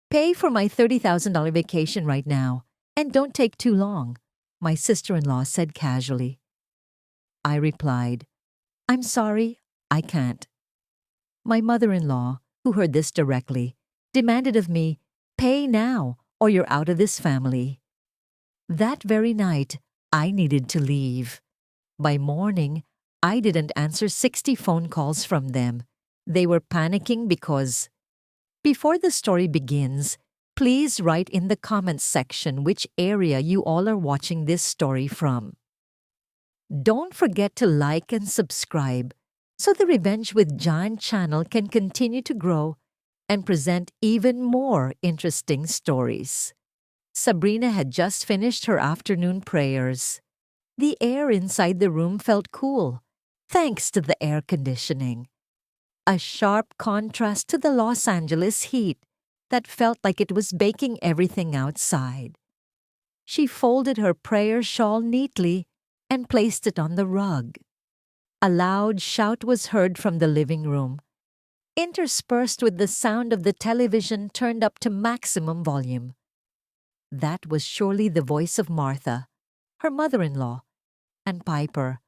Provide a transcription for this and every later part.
Pay for my $30,000 vacation right now, and don't take too long, my sister-in-law said casually. I replied, I'm sorry, I can't. My mother-in-law, who heard this directly, demanded of me, pay now or you're out of this family. That very night, I needed to leave. By morning, I didn't answer 60 phone calls from them. They were panicking because... Before the story begins, please write in the comments section which area you all are watching this story from. Don't forget to like and subscribe so the Revenge with John channel can continue to grow and present even more interesting stories. Sabrina had just finished her afternoon prayers. The air inside the room felt cool, thanks to the air conditioning. A sharp contrast to the Los Angeles heat that felt like it was baking everything outside. She folded her prayer shawl neatly and placed it on the rug. A loud shout was heard from the living room, interspersed with the sound of the television turned up to maximum volume. That was surely the voice of Martha, her mother-in-law, and Piper,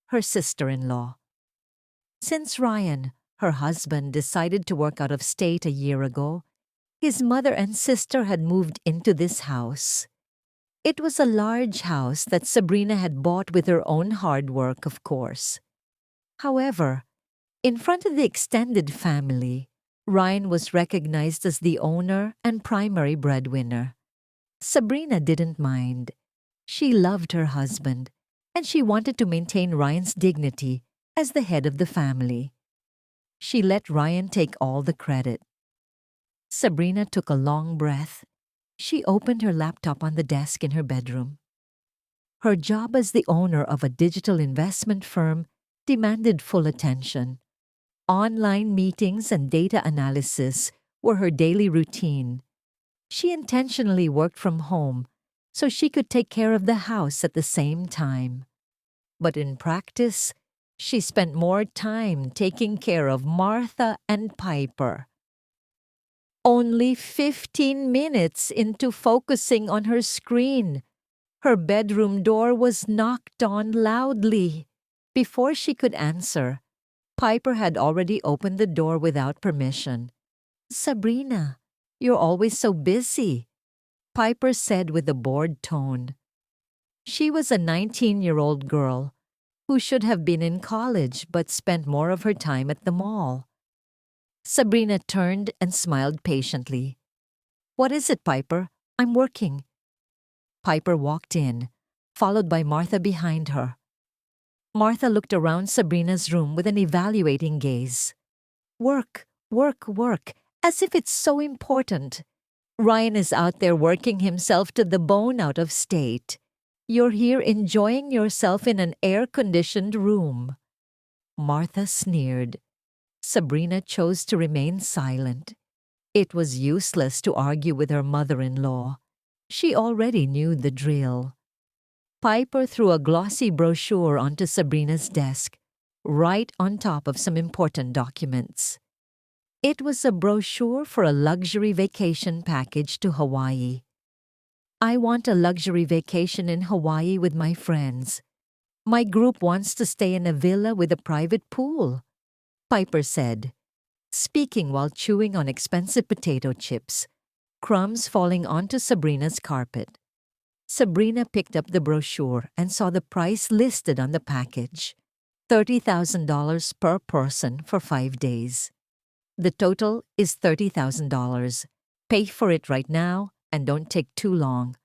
her sister-in-law. Since Ryan, her husband, decided to work out of state a year ago, his mother and sister had moved into this house. It was a large house that Sabrina had bought with her own hard work, of course. However, in front of the extended family, Ryan was recognized as the owner and primary breadwinner. Sabrina didn't mind. She loved her husband, and she wanted to maintain Ryan's dignity as the head of the family. She let Ryan take all the credit. Sabrina took a long breath. She opened her laptop on the desk in her bedroom. Her job as the owner of a digital investment firm demanded full attention. Online meetings and data analysis were her daily routine. She intentionally worked from home so she could take care of the house at the same time. But in practice, she spent more time taking care of Martha and Piper. Only 15 minutes into focusing on her screen, her bedroom door was knocked on loudly. Before she could answer, Piper had already opened the door without permission. Sabrina, you're always so busy, Piper said with a bored tone. She was a 19-year-old girl who should have been in college but spent more of her time at the mall. Sabrina turned and smiled patiently. What is it, Piper? I'm working. Piper walked in, followed by Martha behind her. Martha looked around Sabrina's room with an evaluating gaze. Work, work, work, as if it's so important. Ryan is out there working himself to the bone out of state. You're here enjoying yourself in an air-conditioned room. Martha sneered. Sabrina chose to remain silent. It was useless to argue with her mother-in-law. She already knew the drill. Piper threw a glossy brochure onto Sabrina's desk, right on top of some important documents. It was a brochure for a luxury vacation package to Hawaii. I want a luxury vacation in Hawaii with my friends. My group wants to stay in a villa with a private pool, Piper said, speaking while chewing on expensive potato chips, crumbs falling onto Sabrina's carpet. Sabrina picked up the brochure and saw the price listed on the package, $30,000 per person for 5 days. The total is $30,000. Pay for it right now and don't take too long,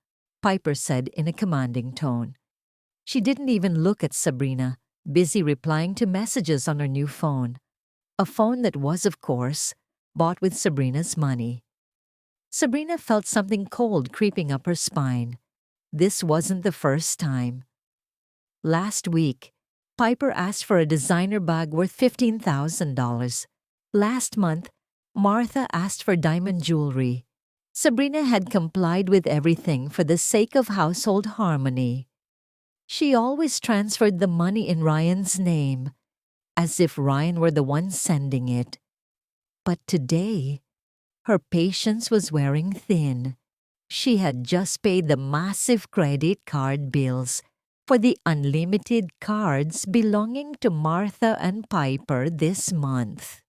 Piper said in a commanding tone. She didn't even look at Sabrina, busy replying to messages on her new phone. A phone that was, of course, bought with Sabrina's money. Sabrina felt something cold creeping up her spine. This wasn't the first time. Last week, Piper asked for a designer bag worth $15,000. Last month, Martha asked for diamond jewelry. Sabrina had complied with everything for the sake of household harmony. She always transferred the money in Ryan's name, as if Ryan were the one sending it. But today, Her patience was wearing thin. She had just paid the massive credit card bills for the unlimited cards belonging to Martha and Piper this month.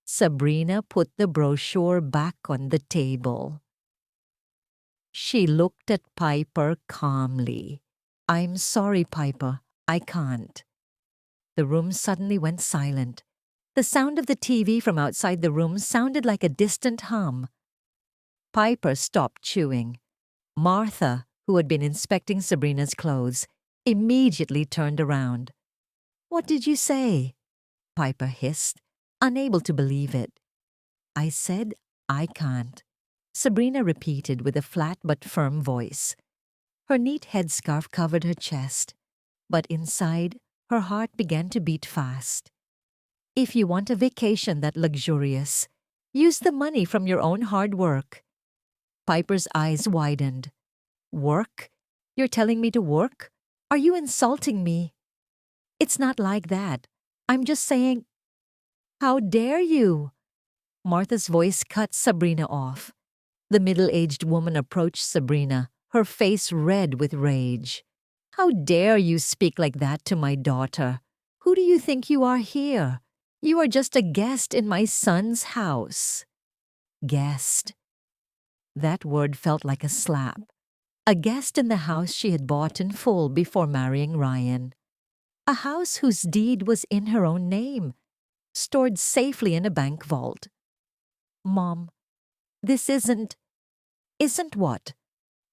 Sabrina put the brochure back on the table. She looked at Piper calmly. "I'm sorry, Piper. I can't." The room suddenly went silent. The sound of the TV from outside the room sounded like a distant hum. Piper stopped chewing. Martha, who had been inspecting Sabrina's clothes, immediately turned around. "What did you say?" Piper hissed, unable to believe it. "I said I can't," Sabrina repeated with a flat but firm voice. Her neat headscarf covered her chest, but inside, her heart began to beat fast. "If you want a vacation that luxurious, use the money from your own hard work." Piper's eyes widened. "Work? You're telling me to work? Are you insulting me?" "It's not like that. I'm just saying—" "How dare you?" Martha's voice cut Sabrina off. The middle-aged woman approached Sabrina, her face red with rage. "How dare you speak like that to my daughter? Who do you think you are here? You are just a guest in my son's house." Guest. That word felt like a slap. A guest in the house she had bought in full before marrying Ryan. A house whose deed was in her own name, stored safely in a bank vault. "Mom, this isn't..." "Isn't what?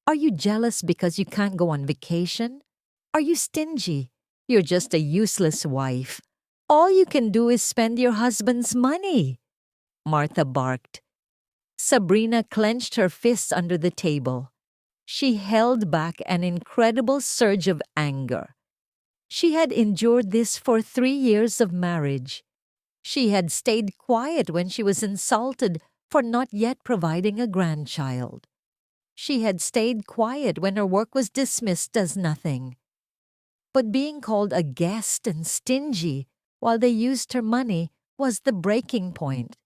Are you jealous because you can't go on vacation? Are you stingy? You're just a useless wife. All you can do is spend your husband's money," Martha barked. Sabrina clenched her fists under the table. She held back an incredible surge of anger. She had endured this for 3 years of marriage. She had stayed quiet when she was insulted for not yet providing a grandchild. She had stayed quiet when her work was dismissed as nothing. But being called a guest and stingy while they used her money was the breaking point.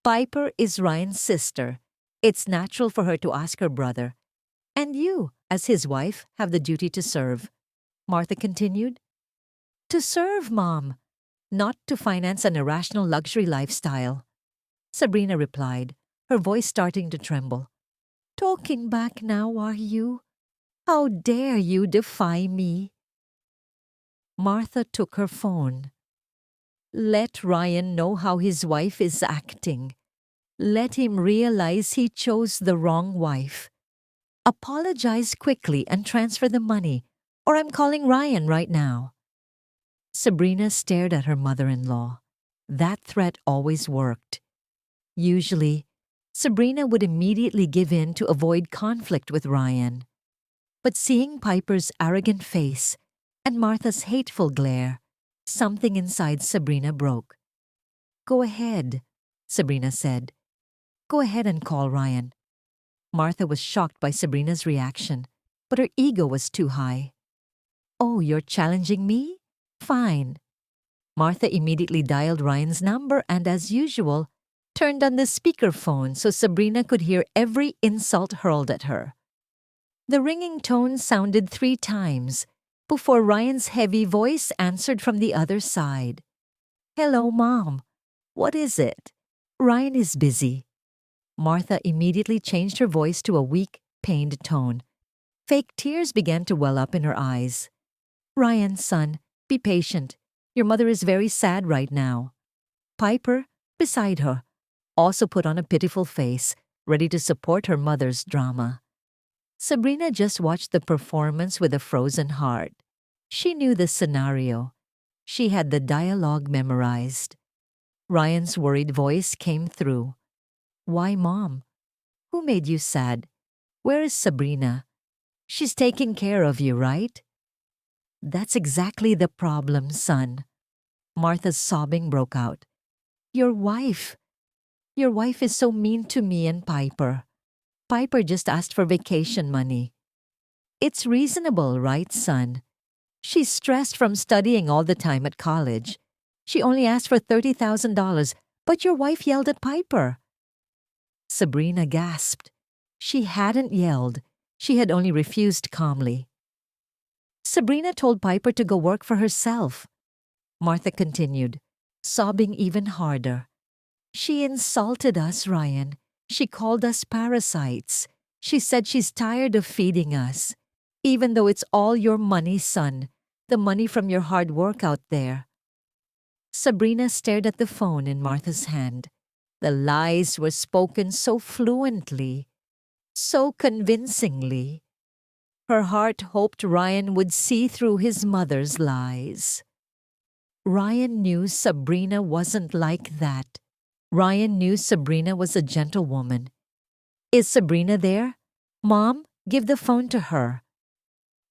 Piper is Ryan's sister. It's natural for her to ask her brother. "And you, as his wife, have the duty to serve," Martha continued. "To serve, Mom, not to finance an irrational luxury lifestyle," Sabrina replied, her voice starting to tremble. "Talking back now, are you? How dare you defy me?" Martha took her phone. "Let Ryan know how his wife is acting. Let him realize he chose the wrong wife. Apologize quickly and transfer the money, or I'm calling Ryan right now." Sabrina stared at her mother-in-law. That threat always worked. Usually, Sabrina would immediately give in to avoid conflict with Ryan. But seeing Piper's arrogant face and Martha's hateful glare, something inside Sabrina broke. "Go ahead," Sabrina said. "Go ahead and call Ryan." Martha was shocked by Sabrina's reaction, but her ego was too high. "Oh, you're challenging me? Fine." Martha immediately dialed Ryan's number and, as usual, turned on the speakerphone so Sabrina could hear every insult hurled at her. The ringing tone sounded 3 times before Ryan's heavy voice answered from the other side. "Hello, Mom. What is it?" "Ryan is busy." Martha immediately changed her voice to a weak, pained tone. Fake tears began to well up in her eyes. "Ryan, son, be patient. Your mother is very sad right now." Piper, beside her, also put on a pitiful face, ready to support her mother's drama. Sabrina just watched the performance with a frozen heart. She knew the scenario. She had the dialogue memorized. Ryan's worried voice came through. "Why, Mom? Who made you sad? Where is Sabrina? She's taking care of you, right?" "That's exactly the problem, son." Martha's sobbing broke out. Your wife is so mean to me and Piper. Piper just asked for vacation money." "It's reasonable, right, son? She's stressed from studying all the time at college. She only asked for $30,000, But your wife yelled at Piper. Sabrina gasped. She hadn't yelled. She had only refused calmly. Sabrina told Piper to go work for herself. Martha continued, sobbing even harder. She insulted us, Ryan. She called us parasites. She said she's tired of feeding us. Even though it's all your money, son. The money from your hard work out there. Sabrina stared at the phone in Martha's hand. The lies were spoken so fluently, so convincingly. Her heart hoped Ryan would see through his mother's lies. Ryan knew Sabrina wasn't like that. Ryan knew Sabrina was a gentlewoman. Is Sabrina there? Mom, give the phone to her.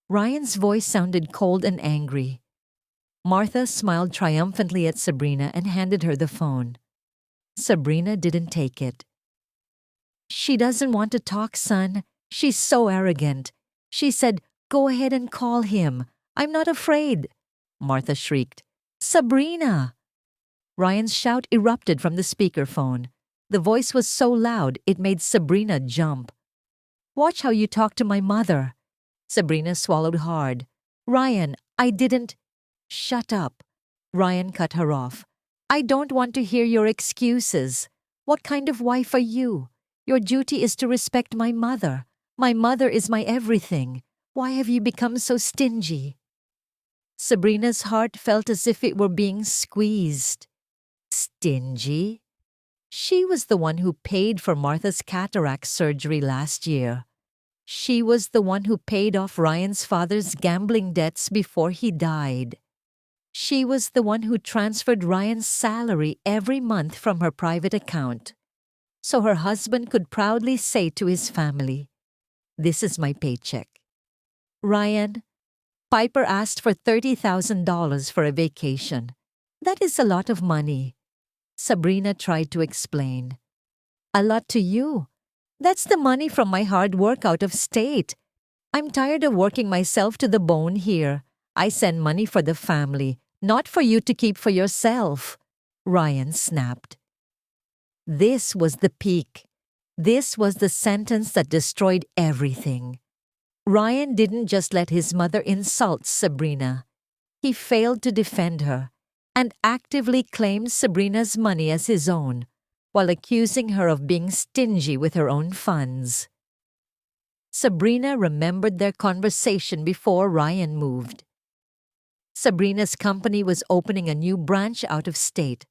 Ryan's voice sounded cold and angry. Martha smiled triumphantly at Sabrina and handed her the phone. Sabrina didn't take it. She doesn't want to talk, son. She's so arrogant. She said, go ahead and call him. I'm not afraid. Martha shrieked. Sabrina! Ryan's shout erupted from the speakerphone. The voice was so loud it made Sabrina jump. Watch how you talk to my mother. Sabrina swallowed hard. Ryan, I didn't... Shut up. Ryan cut her off. I don't want to hear your excuses. What kind of wife are you? Your duty is to respect my mother. My mother is my everything. Why have you become so stingy? Sabrina's heart felt as if it were being squeezed. Stingy? She was the one who paid for Martha's cataract surgery last year. She was the one who paid off Ryan's father's gambling debts before he died. She was the one who transferred Ryan's salary every month from her private account, so her husband could proudly say to his family, "This is my paycheck." Ryan, Piper asked for $30,000 for a vacation. That is a lot of money. Sabrina tried to explain. A lot to you. That's the money from my hard work out of state. I'm tired of working myself to the bone here. I send money for the family, not for you to keep for yourself. Ryan snapped. This was the peak. This was the sentence that destroyed everything. Ryan didn't just let his mother insult Sabrina. He failed to defend her and actively claimed Sabrina's money as his own, while accusing her of being stingy with her own funds. Sabrina remembered their conversation before Ryan moved. Sabrina's company was opening a new branch out of state.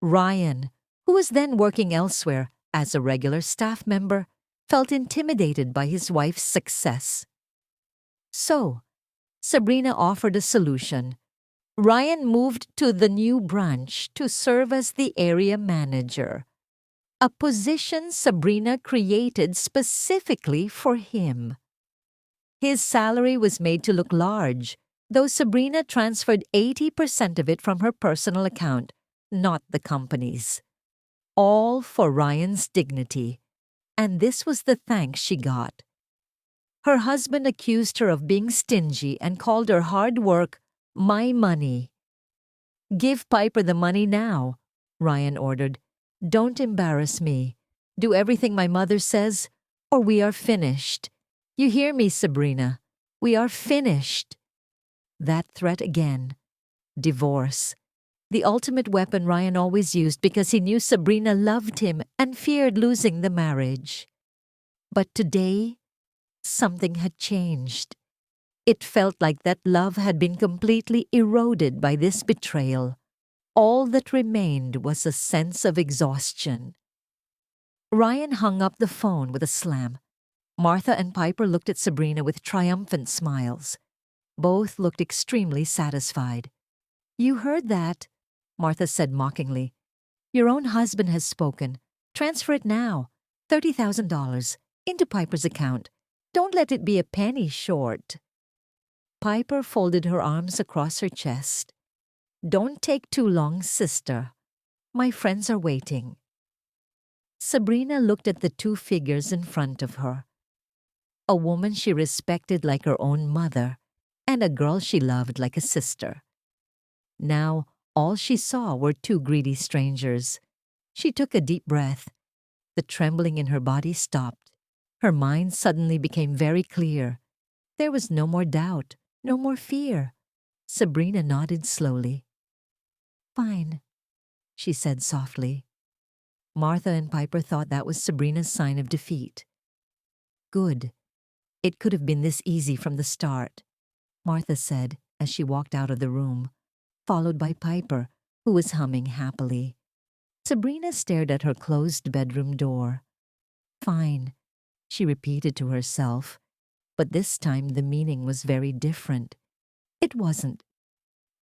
Ryan, who was then working elsewhere as a regular staff member, felt intimidated by his wife's success. So, Sabrina offered a solution. Ryan moved to the new branch to serve as the area manager, a position Sabrina created specifically for him. His salary was made to look large, though Sabrina transferred 80% of it from her personal account, not the company's. All for Ryan's dignity. And this was the thanks she got. Her husband accused her of being stingy and called her hard work my money. Give Piper the money now, Ryan ordered. Don't embarrass me. Do everything my mother says, or we are finished. You hear me, Sabrina? We are finished. That threat again. Divorce. The ultimate weapon Ryan always used because he knew Sabrina loved him and feared losing the marriage. But today, something had changed. It felt like that love had been completely eroded by this betrayal. All that remained was a sense of exhaustion. Ryan hung up the phone with a slam. Martha and Piper looked at Sabrina with triumphant smiles. Both looked extremely satisfied. You heard that, Martha said mockingly. Your own husband has spoken. Transfer it now. $30,000 into Piper's account. Don't let it be a penny short. Piper folded her arms across her chest. Don't take too long, sister. My friends are waiting. Sabrina looked at the two figures in front of her. A woman she respected like her own mother, and a girl she loved like a sister. Now, all she saw were two greedy strangers, She took a deep breath. The trembling in her body stopped. Her mind suddenly became very clear. There was no more doubt, no more fear. Sabrina nodded slowly. "Fine," she said softly. Martha and Piper thought that was Sabrina's sign of defeat. "Good. It could have been this easy from the start," Martha said as she walked out of the room, followed by Piper, who was humming happily. Sabrina stared at her closed bedroom door. "Fine," she repeated to herself, but this time the meaning was very different. It wasn't,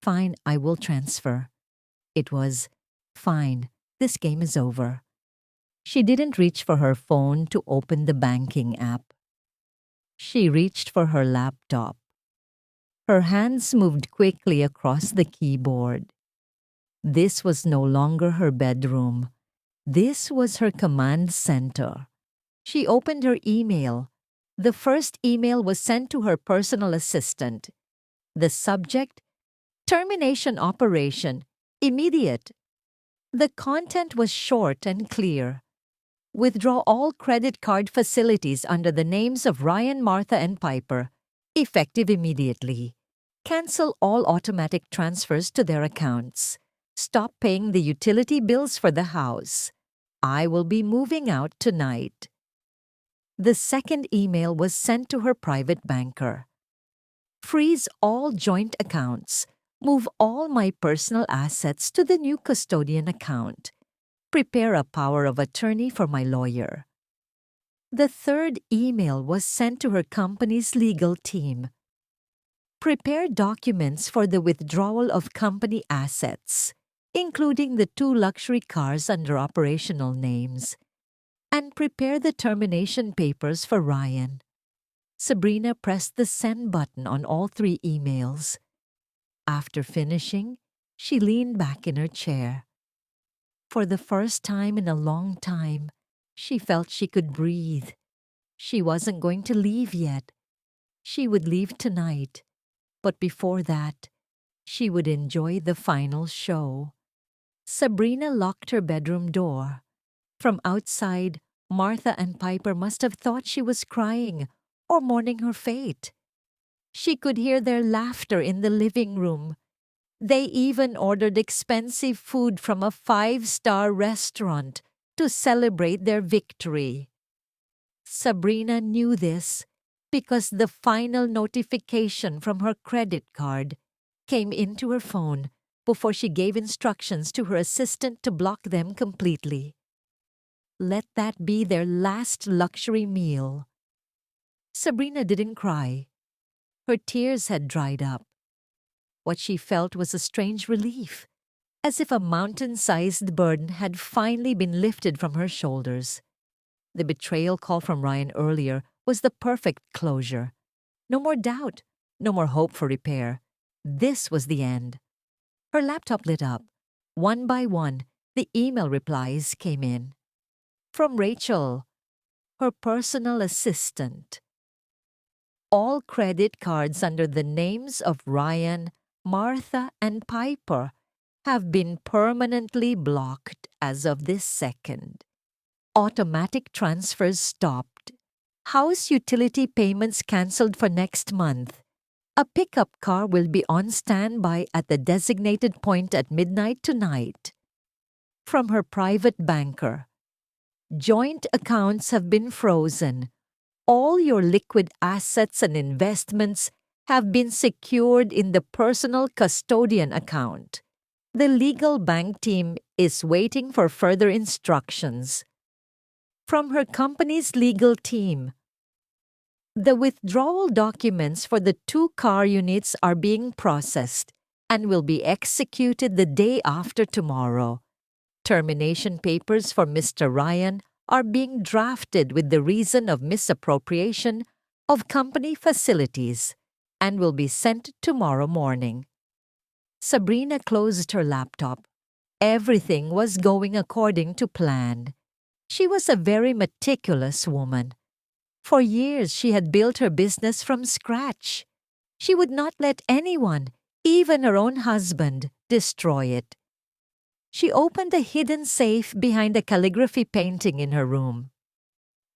"Fine, I will transfer." It was, "Fine, this game is over." She didn't reach for her phone to open the banking app. She reached for her laptop. Her hands moved quickly across the keyboard. This was no longer her bedroom. This was her command center. She opened her email. The first email was sent to her personal assistant. The subject, "Termination operation, immediate." The content was short and clear. "Withdraw all credit card facilities under the names of Ryan, Martha, and Piper, effective immediately. Cancel all automatic transfers to their accounts. Stop paying the utility bills for the house. I will be moving out tonight." The second email was sent to her private banker. "Freeze all joint accounts. Move all my personal assets to the new custodian account. Prepare a power of attorney for my lawyer." The third email was sent to her company's legal team. "Prepare documents for the withdrawal of company assets, including the 2 luxury cars under operational names, and prepare the termination papers for Ryan." Sabrina pressed the send button on all 3 emails. After finishing, she leaned back in her chair. For the first time in a long time, she felt she could breathe. She wasn't going to leave yet. She would leave tonight, but before that, she would enjoy the final show. Sabrina locked her bedroom door. From outside, Martha and Piper must have thought she was crying or mourning her fate. She could hear their laughter in the living room. They even ordered expensive food from a 5-star restaurant to celebrate their victory. Sabrina knew this because the final notification from her credit card came into her phone before she gave instructions to her assistant to block them completely. Let that be their last luxury meal. Sabrina didn't cry. Her tears had dried up. What she felt was a strange relief, as if a mountain-sized burden had finally been lifted from her shoulders. The betrayal call from Ryan earlier was the perfect closure. No more doubt, no more hope for repair. This was the end. Her laptop lit up. One by one, the email replies came in. From Rachel, her personal assistant. All credit cards under the names of Ryan, Martha, and Piper have been permanently blocked as of this second. Automatic transfers stopped. House utility payments cancelled for next month. A pickup car will be on standby at the designated point at midnight tonight. From her private banker. Joint accounts have been frozen. All your liquid assets and investments have been secured in the personal custodian account. The legal bank team is waiting for further instructions. From her company's legal team. The withdrawal documents for the 2 car units are being processed and will be executed the day after tomorrow. Termination papers for Mr. Ryan are being drafted with the reason of misappropriation of company facilities and will be sent tomorrow morning. Sabrina closed her laptop. Everything was going according to plan. She was a very meticulous woman. For years she had built her business from scratch. She would not let anyone, even her own husband, destroy it. She opened a hidden safe behind a calligraphy painting in her room.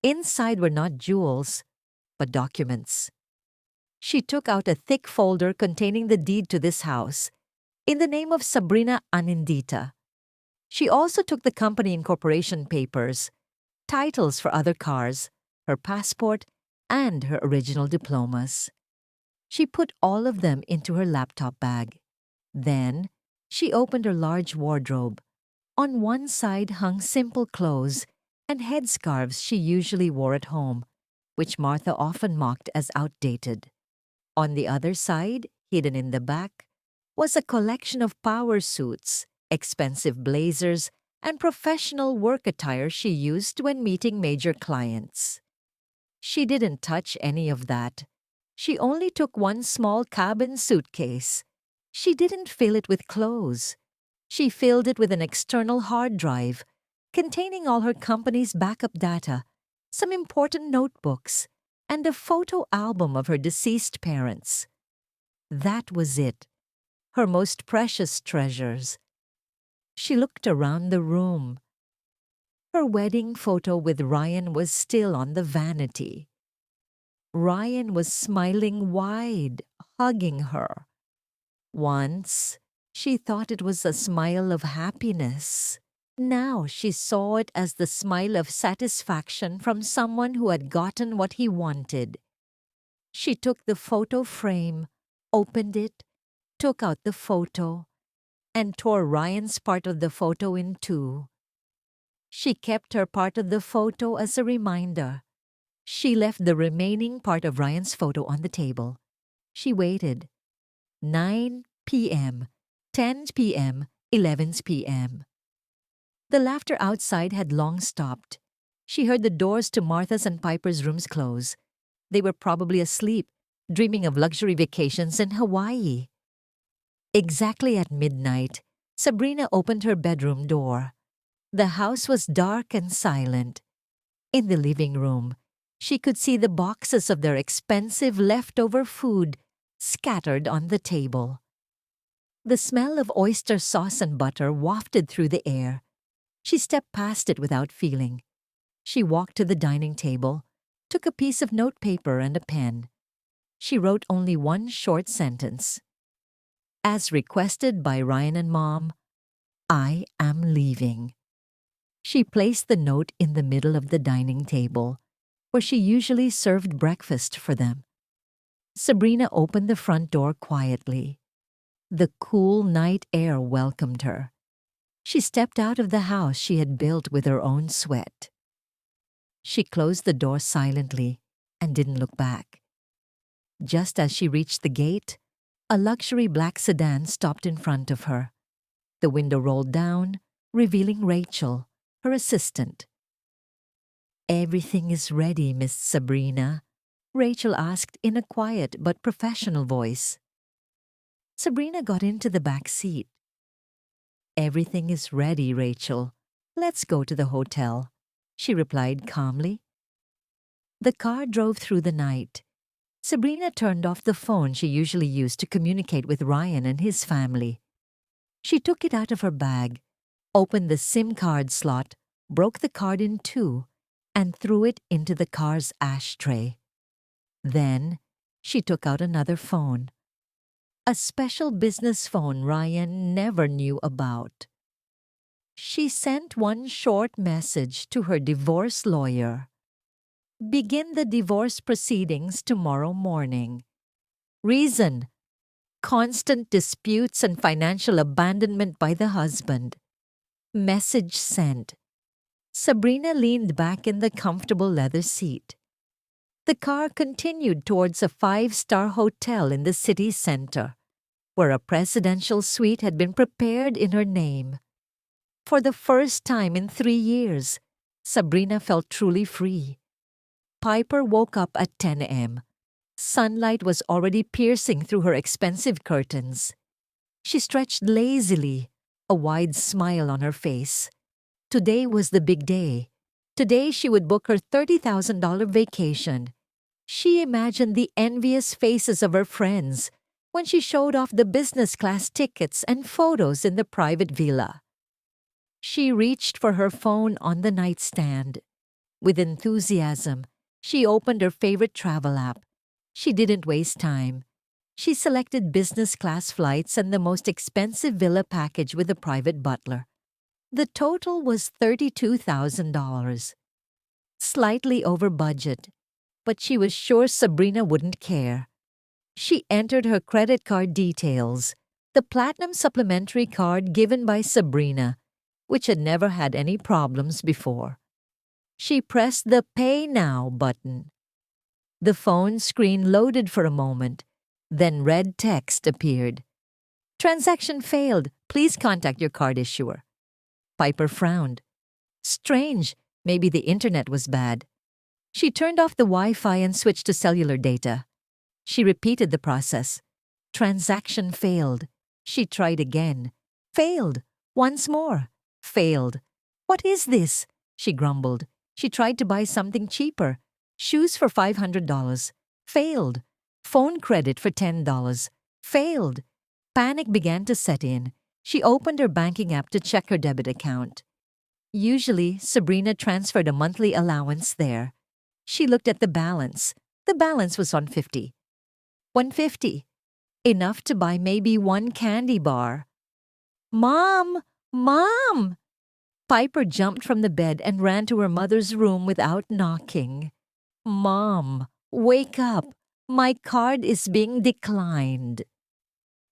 Inside were not jewels, but documents. She took out a thick folder containing the deed to this house, in the name of Sabrina Anindita. She also took the company incorporation papers, titles for other cars, her passport, and her original diplomas. She put all of them into her laptop bag. Then, she opened her large wardrobe. On one side hung simple clothes and headscarves she usually wore at home, which Martha often mocked as outdated. On the other side, hidden in the back, was a collection of power suits, expensive blazers, and professional work attire she used when meeting major clients. She didn't touch any of that. She only took one small cabin suitcase. She didn't fill it with clothes. She filled it with an external hard drive containing all her company's backup data, some important notebooks, and a photo album of her deceased parents. That was it, her most precious treasures. She looked around the room. Her wedding photo with Ryan was still on the vanity. Ryan was smiling wide, hugging her. Once, she thought it was a smile of happiness. Now she saw it as the smile of satisfaction from someone who had gotten what he wanted. She took the photo frame, opened it, took out the photo, and tore Ryan's part of the photo in two. She kept her part of the photo as a reminder. She left the remaining part of Ryan's photo on the table. She waited. 9 p.m., 10 p.m., 11 p.m. The laughter outside had long stopped. She heard the doors to Martha's and Piper's rooms close. They were probably asleep, dreaming of luxury vacations in Hawaii. Exactly at midnight, Sabrina opened her bedroom door. The house was dark and silent. In the living room, she could see the boxes of their expensive leftover food scattered on the table. The smell of oyster sauce and butter wafted through the air. She stepped past it without feeling. She walked to the dining table, took a piece of notepaper and a pen. She wrote only one short sentence. As requested by Ryan and Mom, I am leaving. She placed the note in the middle of the dining table, where she usually served breakfast for them. Sabrina opened the front door quietly. The cool night air welcomed her. She stepped out of the house she had built with her own sweat. She closed the door silently and didn't look back. Just as she reached the gate, a luxury black sedan stopped in front of her. The window rolled down, revealing Rachel, her assistant. "Everything is ready, Miss Sabrina," Rachel asked in a quiet but professional voice. Sabrina got into the back seat. "Everything is ready, Rachel. Let's go to the hotel," she replied calmly. The car drove through the night. Sabrina turned off the phone she usually used to communicate with Ryan and his family. She took it out of her bag, opened the SIM card slot, broke the card in two, and threw it into the car's ashtray. Then, she took out another phone. A special business phone Ryan never knew about. She sent one short message to her divorce lawyer. "Begin the divorce proceedings tomorrow morning. Reason: constant disputes and financial abandonment by the husband." Message sent. Sabrina leaned back in the comfortable leather seat. The car continued towards a 5-star hotel in the city center, where a presidential suite had been prepared in her name. For the first time in 3 years, Sabrina felt truly free. Piper woke up at 10 a.m. Sunlight was already piercing through her expensive curtains. She stretched lazily, a wide smile on her face. Today was the big day. Today she would book her $30,000 vacation. She imagined the envious faces of her friends when she showed off the business class tickets and photos in the private villa. She reached for her phone on the nightstand. With enthusiasm, she opened her favorite travel app. She didn't waste time. She selected business class flights and the most expensive villa package with a private butler. The total was $32,000. Slightly over budget, but she was sure Sabrina wouldn't care. She entered her credit card details, the platinum supplementary card given by Sabrina, which had never had any problems before. She pressed the Pay Now button. The phone screen loaded for a moment, then red text appeared. Transaction failed. Please contact your card issuer. Piper frowned. Strange. Maybe the internet was bad. She turned off the Wi-Fi and switched to cellular data. She repeated the process. Transaction failed. She tried again. Failed. Once more. Failed. What is this? She grumbled. She tried to buy something cheaper. Shoes for $500. Failed. Phone credit for $10. Failed. Panic began to set in. She opened her banking app to check her debit account. Usually, Sabrina transferred a monthly allowance there. She looked at the balance. The balance was $150. $150. Enough to buy maybe one candy bar. Mom! Mom! Piper jumped from the bed and ran to her mother's room without knocking. Mom, wake up. My card is being declined.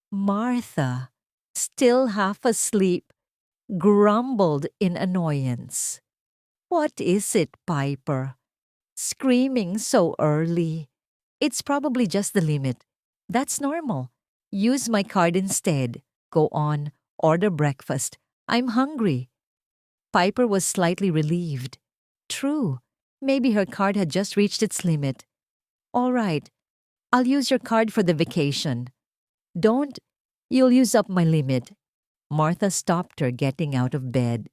Martha, still half asleep, grumbled in annoyance. What is it, Piper? Screaming so early. It's probably just the limit. That's normal. Use my card instead. Go on, order breakfast. I'm hungry. Piper was slightly relieved. True. Maybe her card had just reached its limit. All right. I'll use your card for the vacation. Don't. You'll use up my limit. Martha stopped her getting out of bed.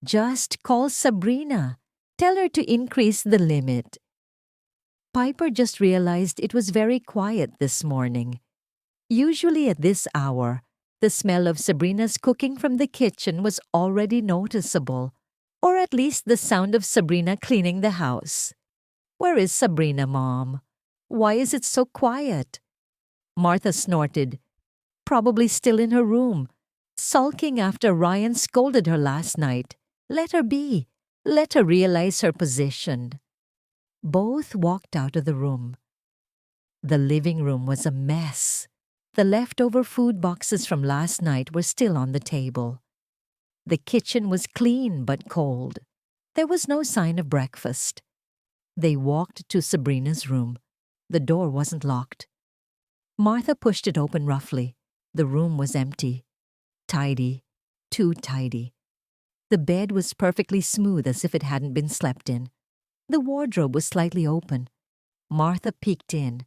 Just call Sabrina. Tell her to increase the limit. Piper just realized it was very quiet this morning. Usually at this hour, the smell of Sabrina's cooking from the kitchen was already noticeable, or at least the sound of Sabrina cleaning the house. Where is Sabrina, Mom? Why is it so quiet? Martha snorted. Probably still in her room, sulking after Ryan scolded her last night. Let her be. Let her realize her position. Both walked out of the room. The living room was a mess. The leftover food boxes from last night were still on the table. The kitchen was clean but cold. There was no sign of breakfast. They walked to Sabrina's room. The door wasn't locked. Martha pushed it open roughly. The room was empty. Tidy. Too tidy. The bed was perfectly smooth as if it hadn't been slept in. The wardrobe was slightly open. Martha peeked in.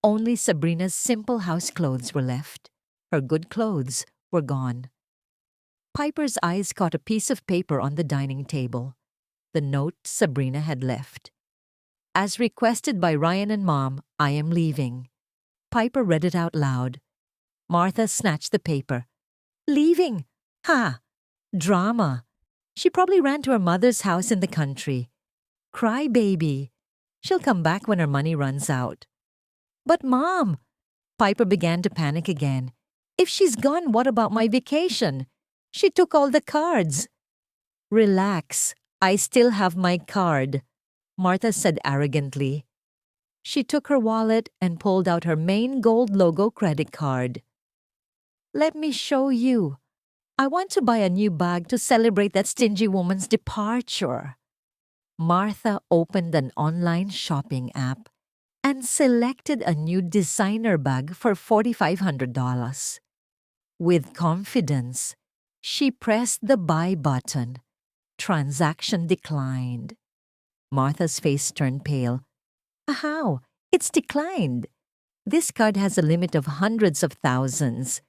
Only Sabrina's simple house clothes were left. Her good clothes were gone. Piper's eyes caught a piece of paper on the dining table. The note Sabrina had left. As requested by Ryan and Mom, I am leaving. Piper read it out loud. Martha snatched the paper. Leaving? Ha! Drama. She probably ran to her mother's house in the country. Cry baby. She'll come back when her money runs out. But Mom! Piper began to panic again. If she's gone, what about my vacation? She took all the cards. Relax. I still have my card, Martha said arrogantly. She took her wallet and pulled out her main gold logo credit card. Let me show you. I want to buy a new bag to celebrate that stingy woman's departure. Martha opened an online shopping app and selected a new designer bag for $4,500. With confidence, she pressed the buy button. Transaction declined. Martha's face turned pale. How? It's declined. This card has a limit of hundreds of thousands.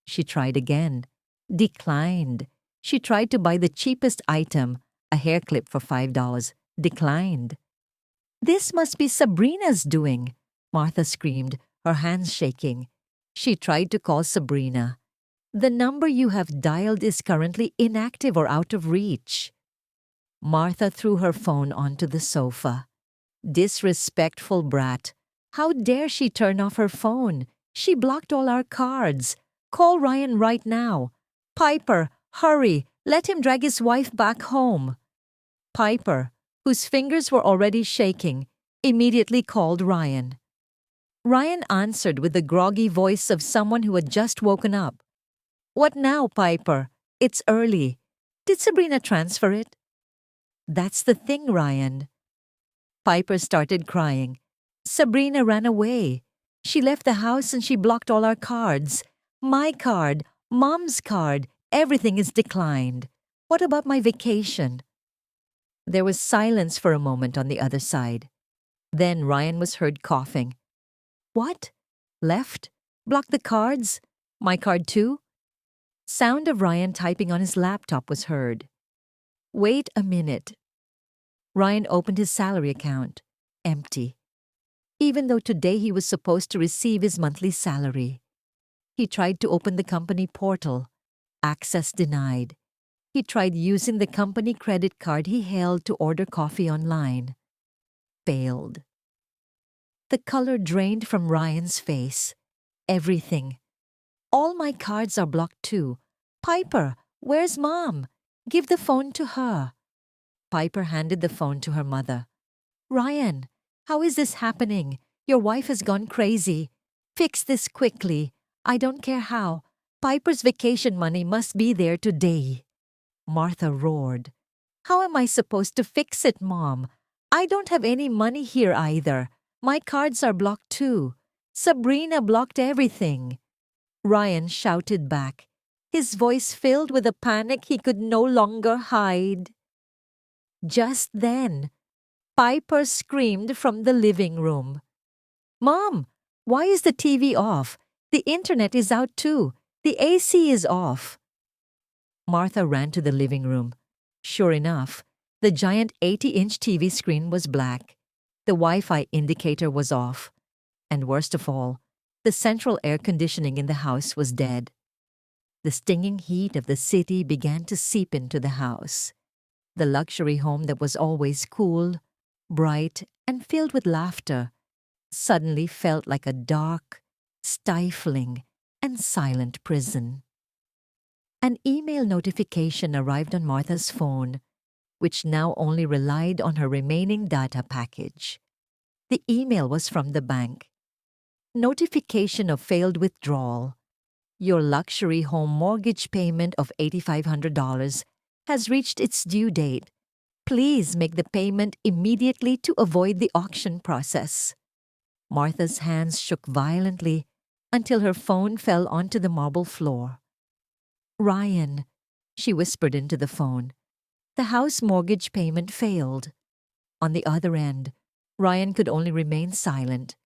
She tried again. Declined. She tried to buy the cheapest item, a hair clip for $5. Declined. This must be Sabrina's doing, Martha screamed, her hands shaking. She tried to call Sabrina. The number you have dialed is currently inactive or out of reach. Martha threw her phone onto the sofa. Disrespectful brat. How dare she turn off her phone? She blocked all our cards. Call Ryan right now. Piper, hurry. Let him drag his wife back home. Piper, whose fingers were already shaking, immediately called Ryan. Ryan answered with the groggy voice of someone who had just woken up. What now, Piper? It's early. Did Sabrina transfer it? That's the thing, Ryan. Piper started crying. Sabrina ran away. She left the house and she blocked all our cards. My card, Mom's card, everything is declined. What about my vacation? There was silence for a moment on the other side. Then Ryan was heard coughing. What? Left? Blocked the cards? My card too? Sound of Ryan typing on his laptop was heard. Wait a minute. Ryan opened his salary account. Empty. Even though today he was supposed to receive his monthly salary. He tried to open the company portal. Access denied. He tried using the company credit card he held to order coffee online. Failed. The color drained from Ryan's face. Everything. All my cards are blocked too. Piper, where's Mom? Give the phone to her. Piper handed the phone to her mother. Ryan, how is this happening? Your wife has gone crazy. Fix this quickly. I don't care how. Piper's vacation money must be there today. Martha roared. How am I supposed to fix it, Mom? I don't have any money here either. My cards are blocked too. Sabrina blocked everything. Ryan shouted back, his voice filled with a panic he could no longer hide. Just then, Piper screamed from the living room. Mom, why is the TV off? The internet is out too. The AC is off. Martha ran to the living room. Sure enough, the giant 80-inch TV screen was black. The Wi-Fi indicator was off. And worst of all, the central air conditioning in the house was dead. The stinging heat of the city began to seep into the house. The luxury home that was always cool, bright, and filled with laughter suddenly felt like a dark, stifling, and silent prison. An email notification arrived on Martha's phone, which now only relied on her remaining data package. The email was from the bank. Notification of failed withdrawal. Your luxury home mortgage payment of $8,500 has reached its due date. Please make the payment immediately to avoid the auction process. Martha's hands shook violently until her phone fell onto the marble floor. Ryan, she whispered into the phone. The house mortgage payment failed. On the other end, Ryan could only remain silent.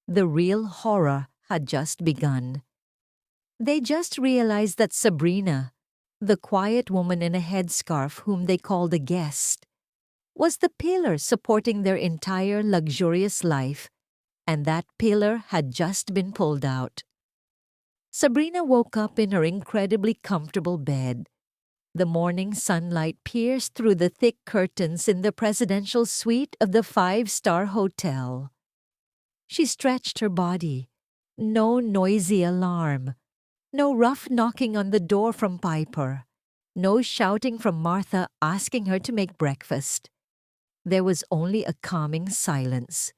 The real horror had just begun. They just realized that Sabrina, the quiet woman in a headscarf whom they called a guest, was the pillar supporting their entire luxurious life, and that pillar had just been pulled out. Sabrina woke up in her incredibly comfortable bed. The morning sunlight pierced through the thick curtains in the presidential suite of the 5-star hotel. She stretched her body. No noisy alarm. No rough knocking on the door from Piper. No shouting from Martha asking her to make breakfast. There was only a calming silence.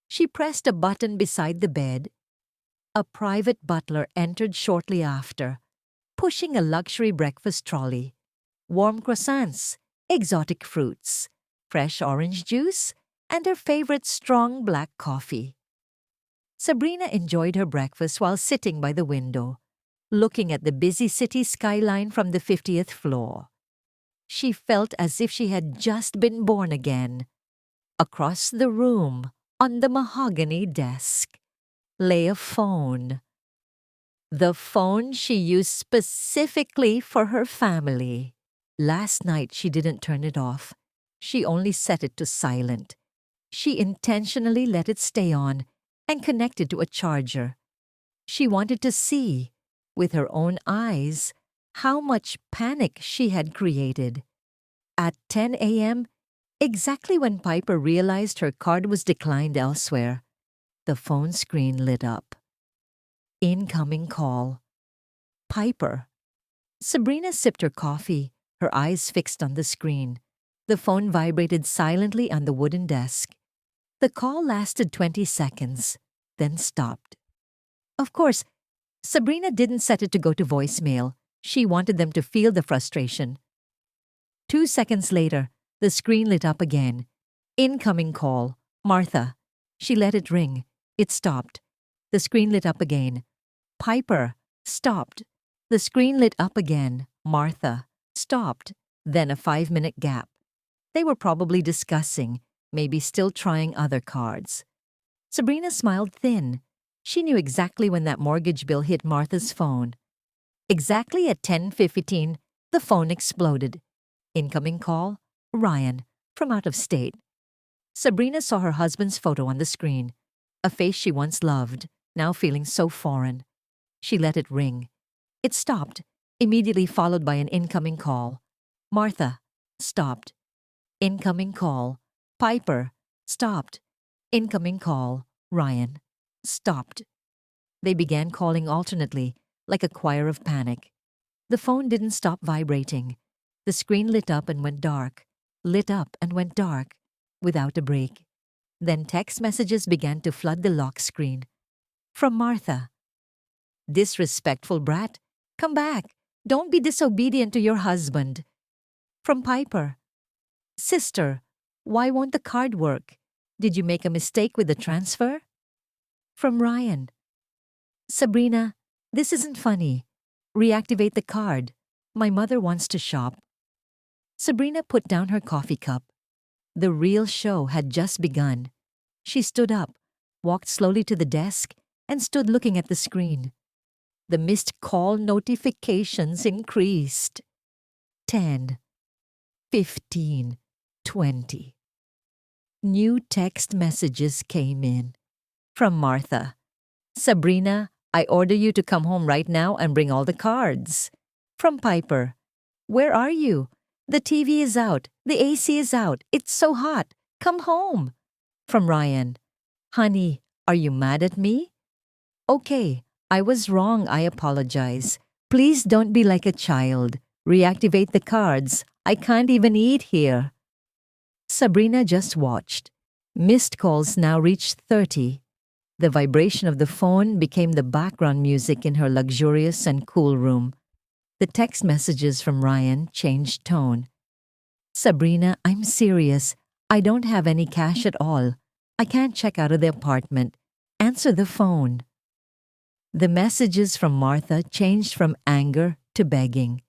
She pressed a button beside the bed. A private butler entered shortly after, pushing a luxury breakfast trolley. Warm croissants, exotic fruits, fresh orange juice, and her favorite strong black coffee. Sabrina enjoyed her breakfast while sitting by the window, looking at the busy city skyline from the 50th floor. She felt as if she had just been born again. Across the room, on the mahogany desk, lay a phone. The phone she used specifically for her family. Last night she didn't turn it off. She only set it to silent. She intentionally let it stay on and connected to a charger. She wanted to see, with her own eyes how much panic she had created. At 10 a.m., exactly when Piper realized her card was declined elsewhere, the phone screen lit up. Incoming call. Piper. Sabrina sipped her coffee, her eyes fixed on the screen. The phone vibrated silently on the wooden desk. The call lasted 20 seconds, then stopped. Of course, Sabrina didn't set it to go to voicemail. She wanted them to feel the frustration. 2 seconds later, the screen lit up again. Incoming call. Martha. She let it ring. It stopped. The screen lit up again. Piper. Stopped. The screen lit up again. Martha. Stopped. Then a 5-minute gap. They were probably discussing, maybe still trying other cards. Sabrina smiled thin. She knew exactly when that mortgage bill hit Martha's phone. Exactly at 10:15, the phone exploded. Incoming call. Ryan, from out of state. Sabrina saw her husband's photo on the screen, a face she once loved, now feeling so foreign. She let it ring. It stopped, immediately followed by an incoming call. Martha. Stopped. Incoming call. Piper. Stopped. Incoming call. Ryan. Stopped. They began calling alternately, like a choir of panic. The phone didn't stop vibrating. The screen lit up and went dark, lit up and went dark, without a break. Then text messages began to flood the lock screen. From Martha. Disrespectful brat. Come back. Don't be disobedient to your husband. From Piper. Sister, why won't the card work? Did you make a mistake with the transfer? From Ryan. Sabrina, this isn't funny. Reactivate the card. My mother wants to shop. Sabrina put down her coffee cup. The real show had just begun. She stood up, walked slowly to the desk, and stood looking at the screen. The missed call notifications increased. 10, 15, 20. New text messages came in. From Martha. Sabrina, I order you to come home right now and bring all the cards. From Piper. Where are you? The TV is out. The AC is out. It's so hot. Come home. From Ryan. Honey, are you mad at me? Okay, I was wrong. I apologize. Please don't be like a child. Reactivate the cards. I can't even eat here. Sabrina just watched. Missed calls now reached 30. The vibration of the phone became the background music in her luxurious and cool room. The text messages from Ryan changed tone. Sabrina, I'm serious. I don't have any cash at all. I can't check out of the apartment. Answer the phone. The messages from Martha changed from anger to begging.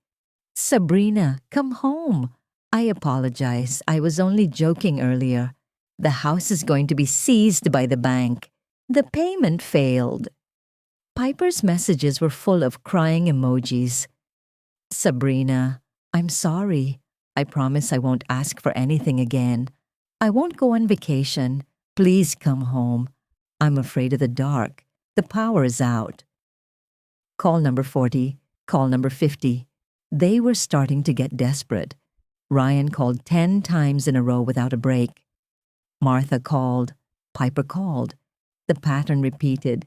Sabrina, come home. I apologize. I was only joking earlier. The house is going to be seized by the bank. The payment failed. Piper's messages were full of crying emojis. Sabrina, I'm sorry. I promise I won't ask for anything again. I won't go on vacation. Please come home. I'm afraid of the dark. The power is out. Call number 40. Call number 50. They were starting to get desperate. Ryan called 10 times in a row without a break. Martha called. Piper called. The pattern repeated.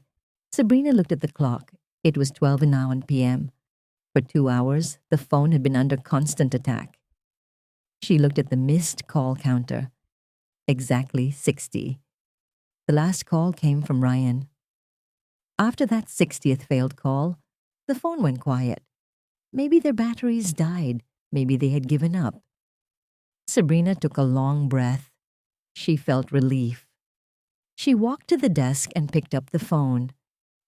Sabrina looked at the clock. It was 12:01 p.m. For 2 hours, the phone had been under constant attack. She looked at the missed call counter. Exactly 60. The last call came from Ryan. After that 60th failed call, the phone went quiet. Maybe their batteries died. Maybe they had given up. Sabrina took a long breath. She felt relief. She walked to the desk and picked up the phone.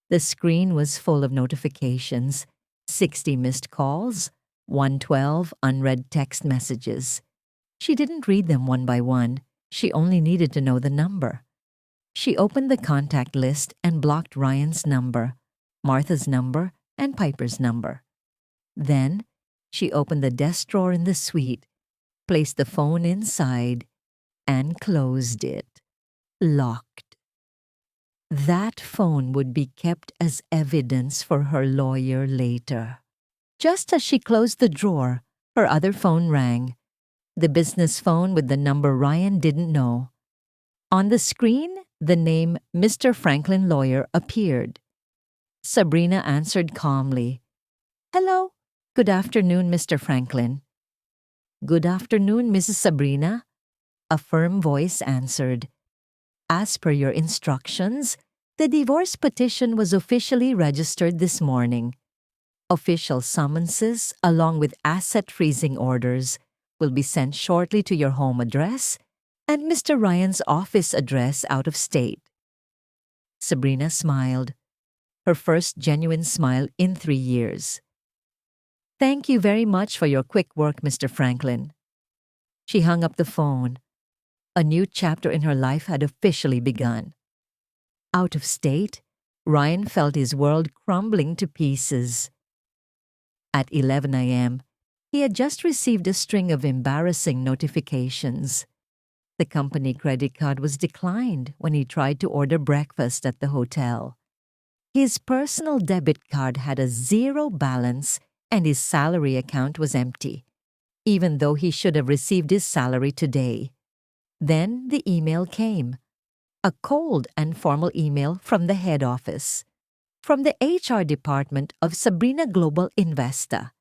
The screen was full of notifications. 60 missed calls, 112 unread text messages. She didn't read them one by one. She only needed to know the number. She opened the contact list and blocked Ryan's number, Martha's number, and Piper's number. Then, she opened the desk drawer in the suite, placed the phone inside, and closed it. Locked. That phone would be kept as evidence for her lawyer later. Just as she closed the drawer, her other phone rang. The business phone with the number Ryan didn't know. On the screen, the name Mr. Franklin Lawyer appeared. Sabrina answered calmly. "Hello. Good afternoon, Mr. Franklin." "Good afternoon, Mrs. Sabrina," a firm voice answered. "As per your instructions, the divorce petition was officially registered this morning. Official summonses, along with asset freezing orders, will be sent shortly to your home address and Mr. Ryan's office address out of state." Sabrina smiled, her first genuine smile in 3 years. "Thank you very much for your quick work, Mr. Franklin." She hung up the phone. A new chapter in her life had officially begun. Out of state, Ryan felt his world crumbling to pieces. At 11 a.m., he had just received a string of embarrassing notifications. The company credit card was declined when he tried to order breakfast at the hotel. His personal debit card had a zero balance and his salary account was empty, even though he should have received his salary today. Then the email came. A cold and formal email from the head office. From the HR department of Sabrina Global Investa.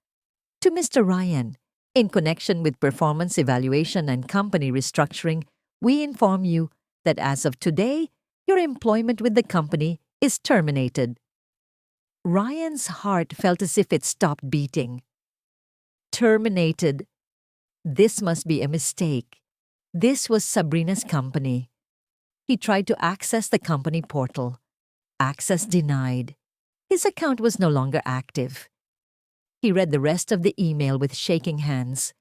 To Mr. Ryan, in connection with performance evaluation and company restructuring, we inform you that as of today, your employment with the company is terminated. Ryan's heart felt as if it stopped beating. Terminated. This must be a mistake. This was Sabrina's company. He tried to access the company portal. Access denied. His account was no longer active. He read the rest of the email with shaking hands.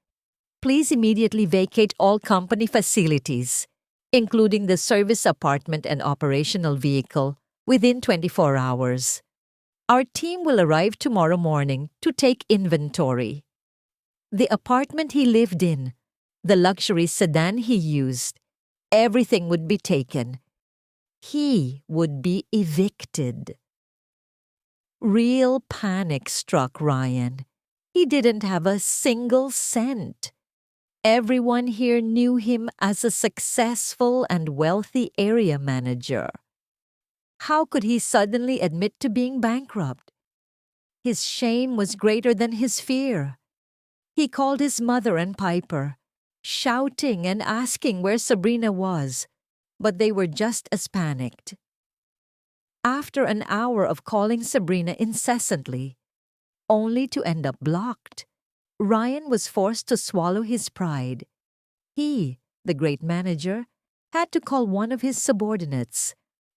"Please immediately vacate all company facilities, including the service apartment and operational vehicle, within 24 hours. Our team will arrive tomorrow morning to take inventory." The apartment he lived in, the luxury sedan he used, everything would be taken. He would be evicted. Real panic struck Ryan. He didn't have a single cent. Everyone here knew him as a successful and wealthy area manager. How could he suddenly admit to being bankrupt? His shame was greater than his fear. He called his mother and Piper, shouting and asking where Sabrina was, but they were just as panicked. After an hour of calling Sabrina incessantly, only to end up blocked, Ryan was forced to swallow his pride. He, the great manager, had to call one of his subordinates,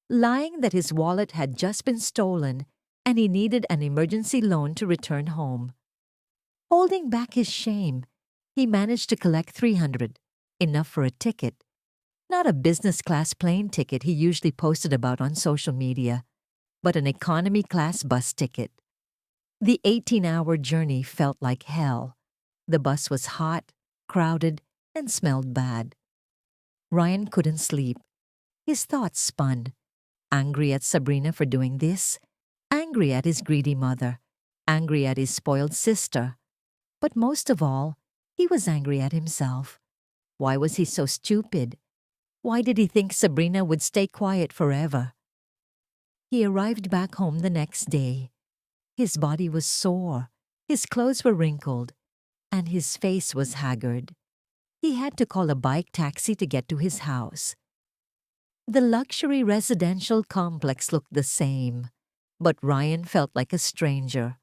lying that his wallet had just been stolen and he needed an emergency loan to return home. Holding back his shame, he managed to collect $300, enough for a ticket. Not a business-class plane ticket he usually posted about on social media, but an economy-class bus ticket. The 18-hour journey felt like hell. The bus was hot, crowded, and smelled bad. Ryan couldn't sleep. His thoughts spun. Angry at Sabrina for doing this, angry at his greedy mother, angry at his spoiled sister. But most of all, he was angry at himself. Why was he so stupid? Why did he think Sabrina would stay quiet forever? He arrived back home the next day. His body was sore, his clothes were wrinkled, and his face was haggard. He had to call a bike taxi to get to his house. The luxury residential complex looked the same, but Ryan felt like a stranger.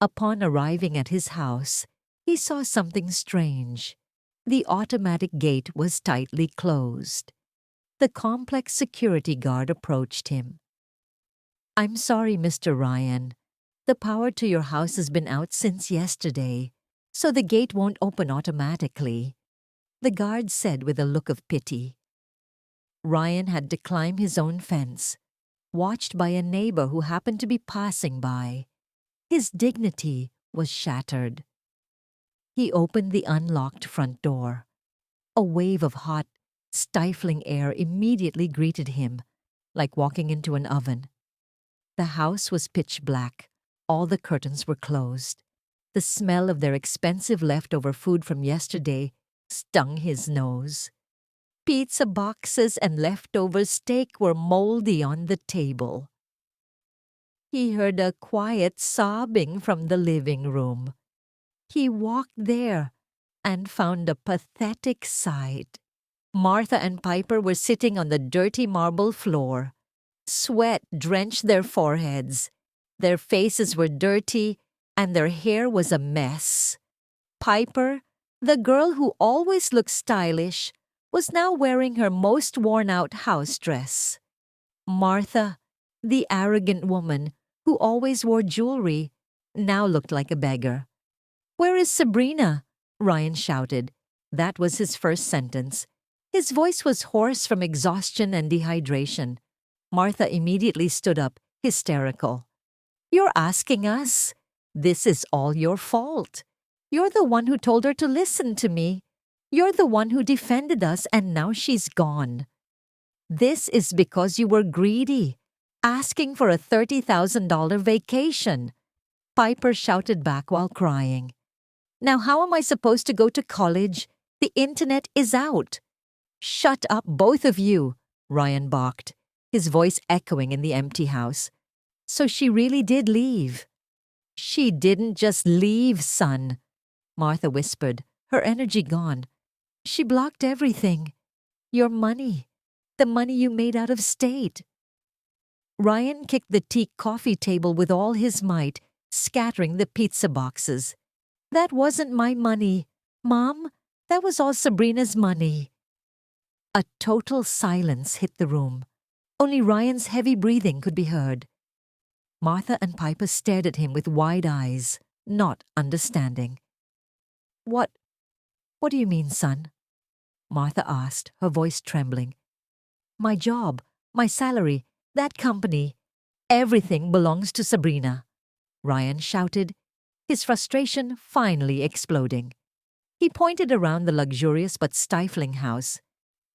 Upon arriving at his house, he saw something strange. The automatic gate was tightly closed. The complex security guard approached him. "I'm sorry, Mr. Ryan. The power to your house has been out since yesterday, so the gate won't open automatically," the guard said with a look of pity. Ryan had to climb his own fence, watched by a neighbor who happened to be passing by. His dignity was shattered. He opened the unlocked front door. A wave of hot, stifling air immediately greeted him. like walking into an oven. The house was pitch black. All the curtains were closed. The smell of their expensive leftover food from yesterday stung his nose. Pizza boxes and leftover steak were moldy on the table. He heard a quiet sobbing from the living room. He walked there and found a pathetic sight. Martha and Piper were sitting on the dirty marble floor. Sweat drenched their foreheads. Their faces were dirty, and their hair was a mess. Piper, the girl who always looked stylish, was now wearing her most worn-out house dress. Martha, the arrogant woman who always wore jewelry, now looked like a beggar. "Where is Sabrina?" Ryan shouted. That was his first sentence. His voice was hoarse from exhaustion and dehydration. Martha immediately stood up, hysterical. "You're asking us? This is all your fault. You're the one who told her to listen to me. You're the one who defended us, and now she's gone. This is because you were greedy, asking for a $30,000 vacation." Piper shouted back while crying. "Now how am I supposed to go to college? The internet is out." "Shut up, both of you," Ryan barked, his voice echoing in the empty house. "So she really did leave." "She didn't just leave, son," Martha whispered, her energy gone. "She blocked everything. Your money. The money you made out of state." Ryan kicked the teak coffee table with all his might, scattering the pizza boxes. "That wasn't my money, Mom. That was all Sabrina's money." A total silence hit the room. Only Ryan's heavy breathing could be heard. Martha and Piper stared at him with wide eyes, not understanding. What do you mean, son?" Martha asked, her voice trembling. "My job, my salary, that company, everything belongs to Sabrina," Ryan shouted, his frustration finally exploding. He pointed around the luxurious but stifling house.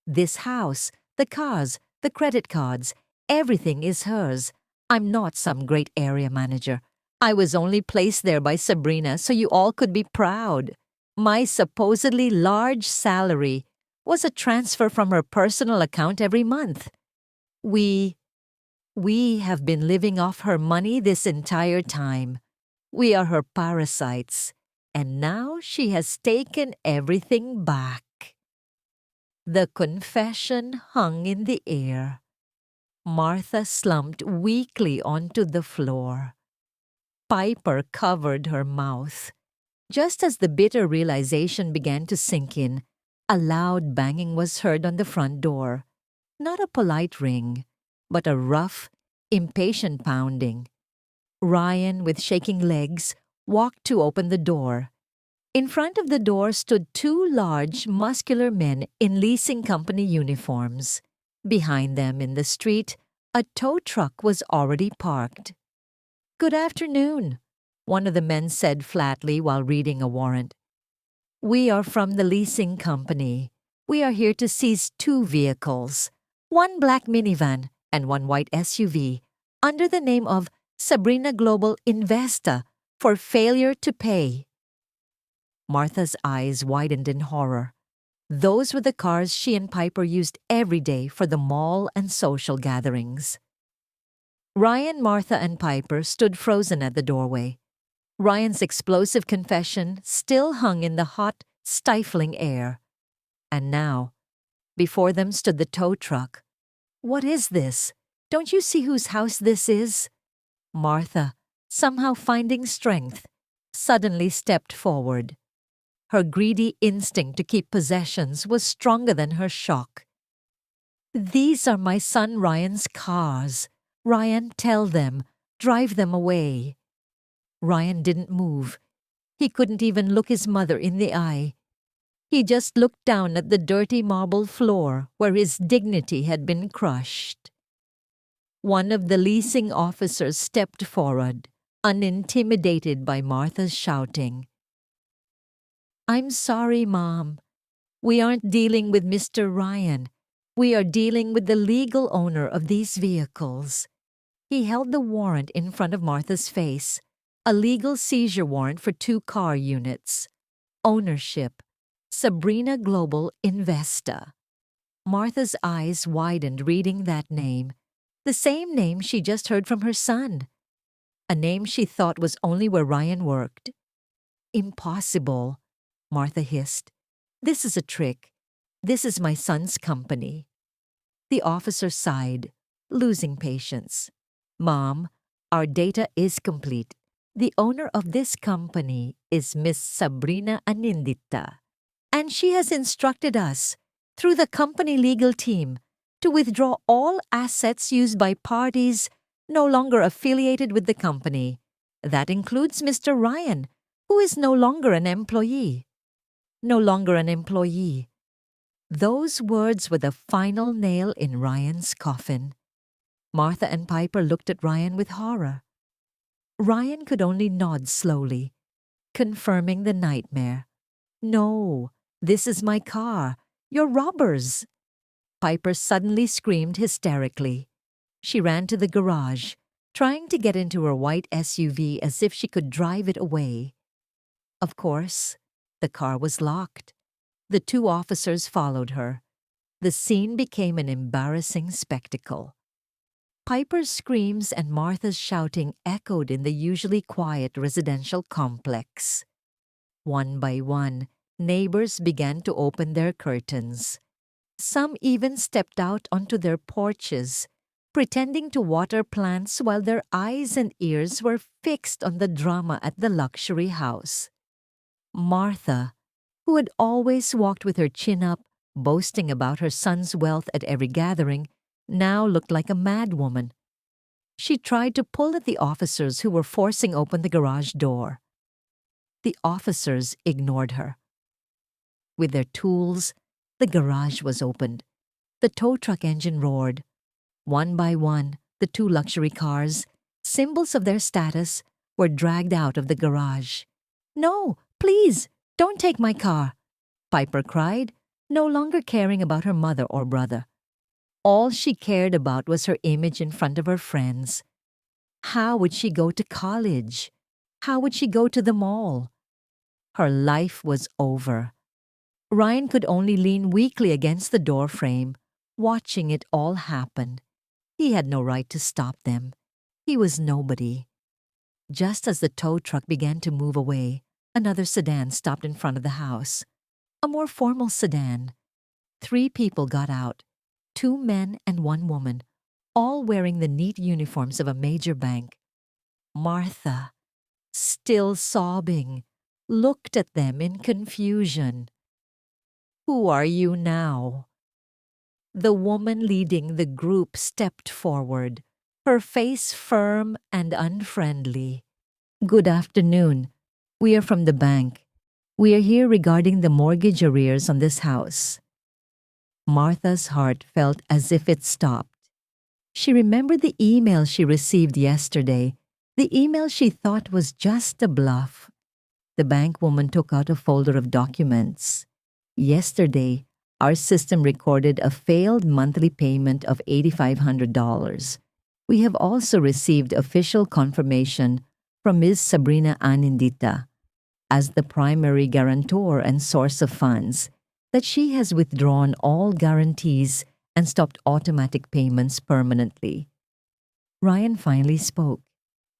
"This house, the cars, the credit cards, everything is hers. I'm not some great area manager. I was only placed there by Sabrina so you all could be proud. My supposedly large salary was a transfer from her personal account every month. We have been living off her money this entire time. We are her parasites, and now she has taken everything back." The confession hung in the air. Martha slumped weakly onto the floor. Piper covered her mouth. Just as the bitter realization began to sink in, a loud banging was heard on the front door. Not a polite ring, but a rough, impatient pounding. Ryan, with shaking legs, walked to open the door. In front of the door stood two large, muscular men in leasing company uniforms. Behind them in the street, a tow truck was already parked. "Good afternoon," one of the men said flatly while reading a warrant. "We are from the leasing company. We are here to seize two vehicles, one black minivan and one white SUV, under the name of Sabrina Global Investa for failure to pay." Martha's eyes widened in horror. Those were the cars she and Piper used every day for the mall and social gatherings. Ryan, Martha, and Piper stood frozen at the doorway. Ryan's explosive confession still hung in the hot, stifling air. And now, before them stood the tow truck. "What is this? Don't you see whose house this is?" Martha, somehow finding strength, suddenly stepped forward. Her greedy instinct to keep possessions was stronger than her shock. "These are my son Ryan's cars. Ryan, tell them. Drive them away." Ryan didn't move. He couldn't even look his mother in the eye. He just looked down at the dirty marble floor where his dignity had been crushed. One of the leasing officers stepped forward, unintimidated by Martha's shouting. "I'm sorry, Mom. We aren't dealing with Mr. Ryan. We are dealing with the legal owner of these vehicles. He held the warrant in front of Martha's face, a legal seizure warrant for 2 car units. Ownership, Sabrina Global Investa. Martha's eyes widened reading that name, the same name she just heard from her son. A name she thought was only where Ryan worked. Impossible, Martha hissed. This is a trick. This is my son's company. The officer sighed, losing patience. Mom, our data is complete. The owner of this company is Miss Sabrina Anindita, and she has instructed us, through the company legal team, to withdraw all assets used by parties no longer affiliated with the company. That includes Mr. Ryan, who is no longer an employee. No longer an employee. Those words were the final nail in Ryan's coffin. Martha and Piper looked at Ryan with horror. Ryan could only nod slowly, confirming the nightmare. No, this is my car. You're robbers. Piper suddenly screamed hysterically. She ran to the garage, trying to get into her white SUV as if she could drive it away. Of course, the car was locked. The 2 officers followed her. The scene became an embarrassing spectacle. Piper's screams and Martha's shouting echoed in the usually quiet residential complex. One by one, neighbors began to open their curtains. Some even stepped out onto their porches, pretending to water plants while their eyes and ears were fixed on the drama at the luxury house. Martha, who had always walked with her chin up, boasting about her son's wealth at every gathering, now looked like a madwoman. She tried to pull at the officers who were forcing open the garage door. The officers ignored her. With their tools, the garage was opened. The tow truck engine roared. One by one, the 2 luxury cars, symbols of their status, were dragged out of the garage. No, please, don't take my car, Piper cried, no longer caring about her mother or brother. All she cared about was her image in front of her friends. How would she go to college? How would she go to the mall? Her life was over. Ryan could only lean weakly against the door frame, watching it all happen. He had no right to stop them. He was nobody. Just as the tow truck began to move away, another sedan stopped in front of the house. A more formal sedan. 3 people got out, 2 men and 1 woman, all wearing the neat uniforms of a major bank. Martha, still sobbing, looked at them in confusion. Who are you now? The woman leading the group stepped forward, her face firm and unfriendly. Good afternoon. We are from the bank. We are here regarding the mortgage arrears on this house. Martha's heart felt as if it stopped. She remembered the email she received yesterday, the email she thought was just a bluff. The bank woman took out a folder of documents. Yesterday, our system recorded a failed monthly payment of $8,500. We have also received official confirmation from Ms. Sabrina Anindita, as the primary guarantor and source of funds, that she has withdrawn all guarantees and stopped automatic payments permanently. Ryan finally spoke,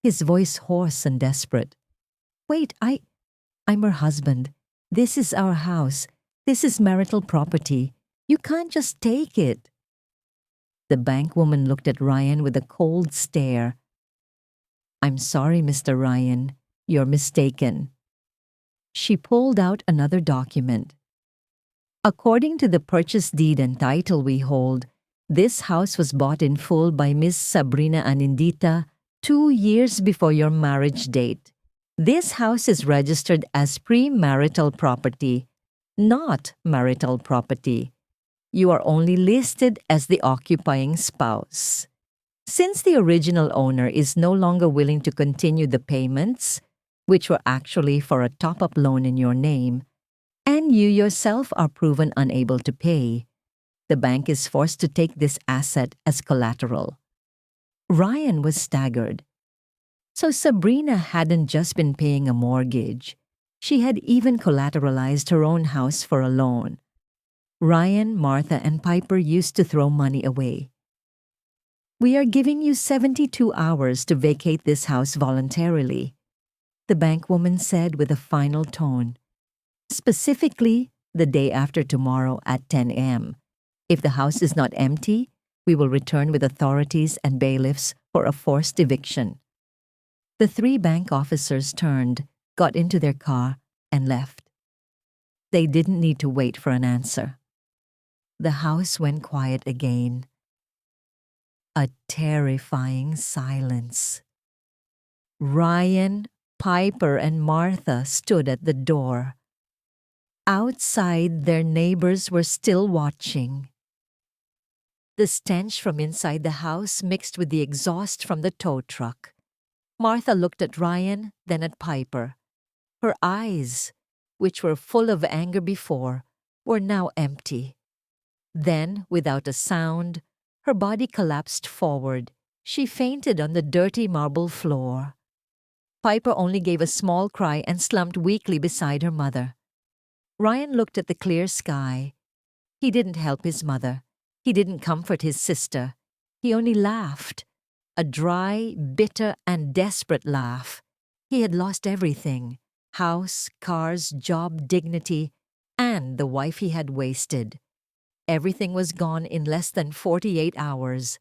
his voice hoarse and desperate. Wait, I'm her husband. This is our house. This is marital property. You can't just take it. The bank woman looked at Ryan with a cold stare. I'm sorry, Mr. Ryan. You're mistaken. She pulled out another document. According to the purchase deed and title we hold, this house was bought in full by Miss Sabrina Anindita 2 years before your marriage date. This house is registered as premarital property, not marital property. You are only listed as the occupying spouse. Since the original owner is no longer willing to continue the payments, which were actually for a top-up loan in your name, and you yourself are proven unable to pay, The bank is forced to take this asset as collateral. Ryan was staggered. So Sabrina hadn't just been paying a mortgage. She had even collateralized her own house for a loan. Ryan, Martha, and Piper used to throw money away. "We are giving you 72 hours to vacate this house voluntarily," the bankwoman said with a final tone. "Specifically, the day after tomorrow at 10 a.m. If the house is not empty, we will return with authorities and bailiffs for a forced eviction." The 3 bank officers turned, got into their car, and left. They didn't need to wait for an answer. The house went quiet again. A terrifying silence. Ryan, Piper, and Martha stood at the door. Outside, their neighbors were still watching. The stench from inside the house mixed with the exhaust from the tow truck. Martha looked at Ryan, then at Piper. Her eyes, which were full of anger before, were now empty. Then, without a sound, her body collapsed forward. She fainted on the dirty marble floor. Piper only gave a small cry and slumped weakly beside her mother. Ryan looked at the clear sky. He didn't help his mother. He didn't comfort his sister. He only laughed. A dry, bitter, and desperate laugh. He had lost everything: house, cars, job, dignity, and the wife he had wasted. Everything was gone in less than 48 hours.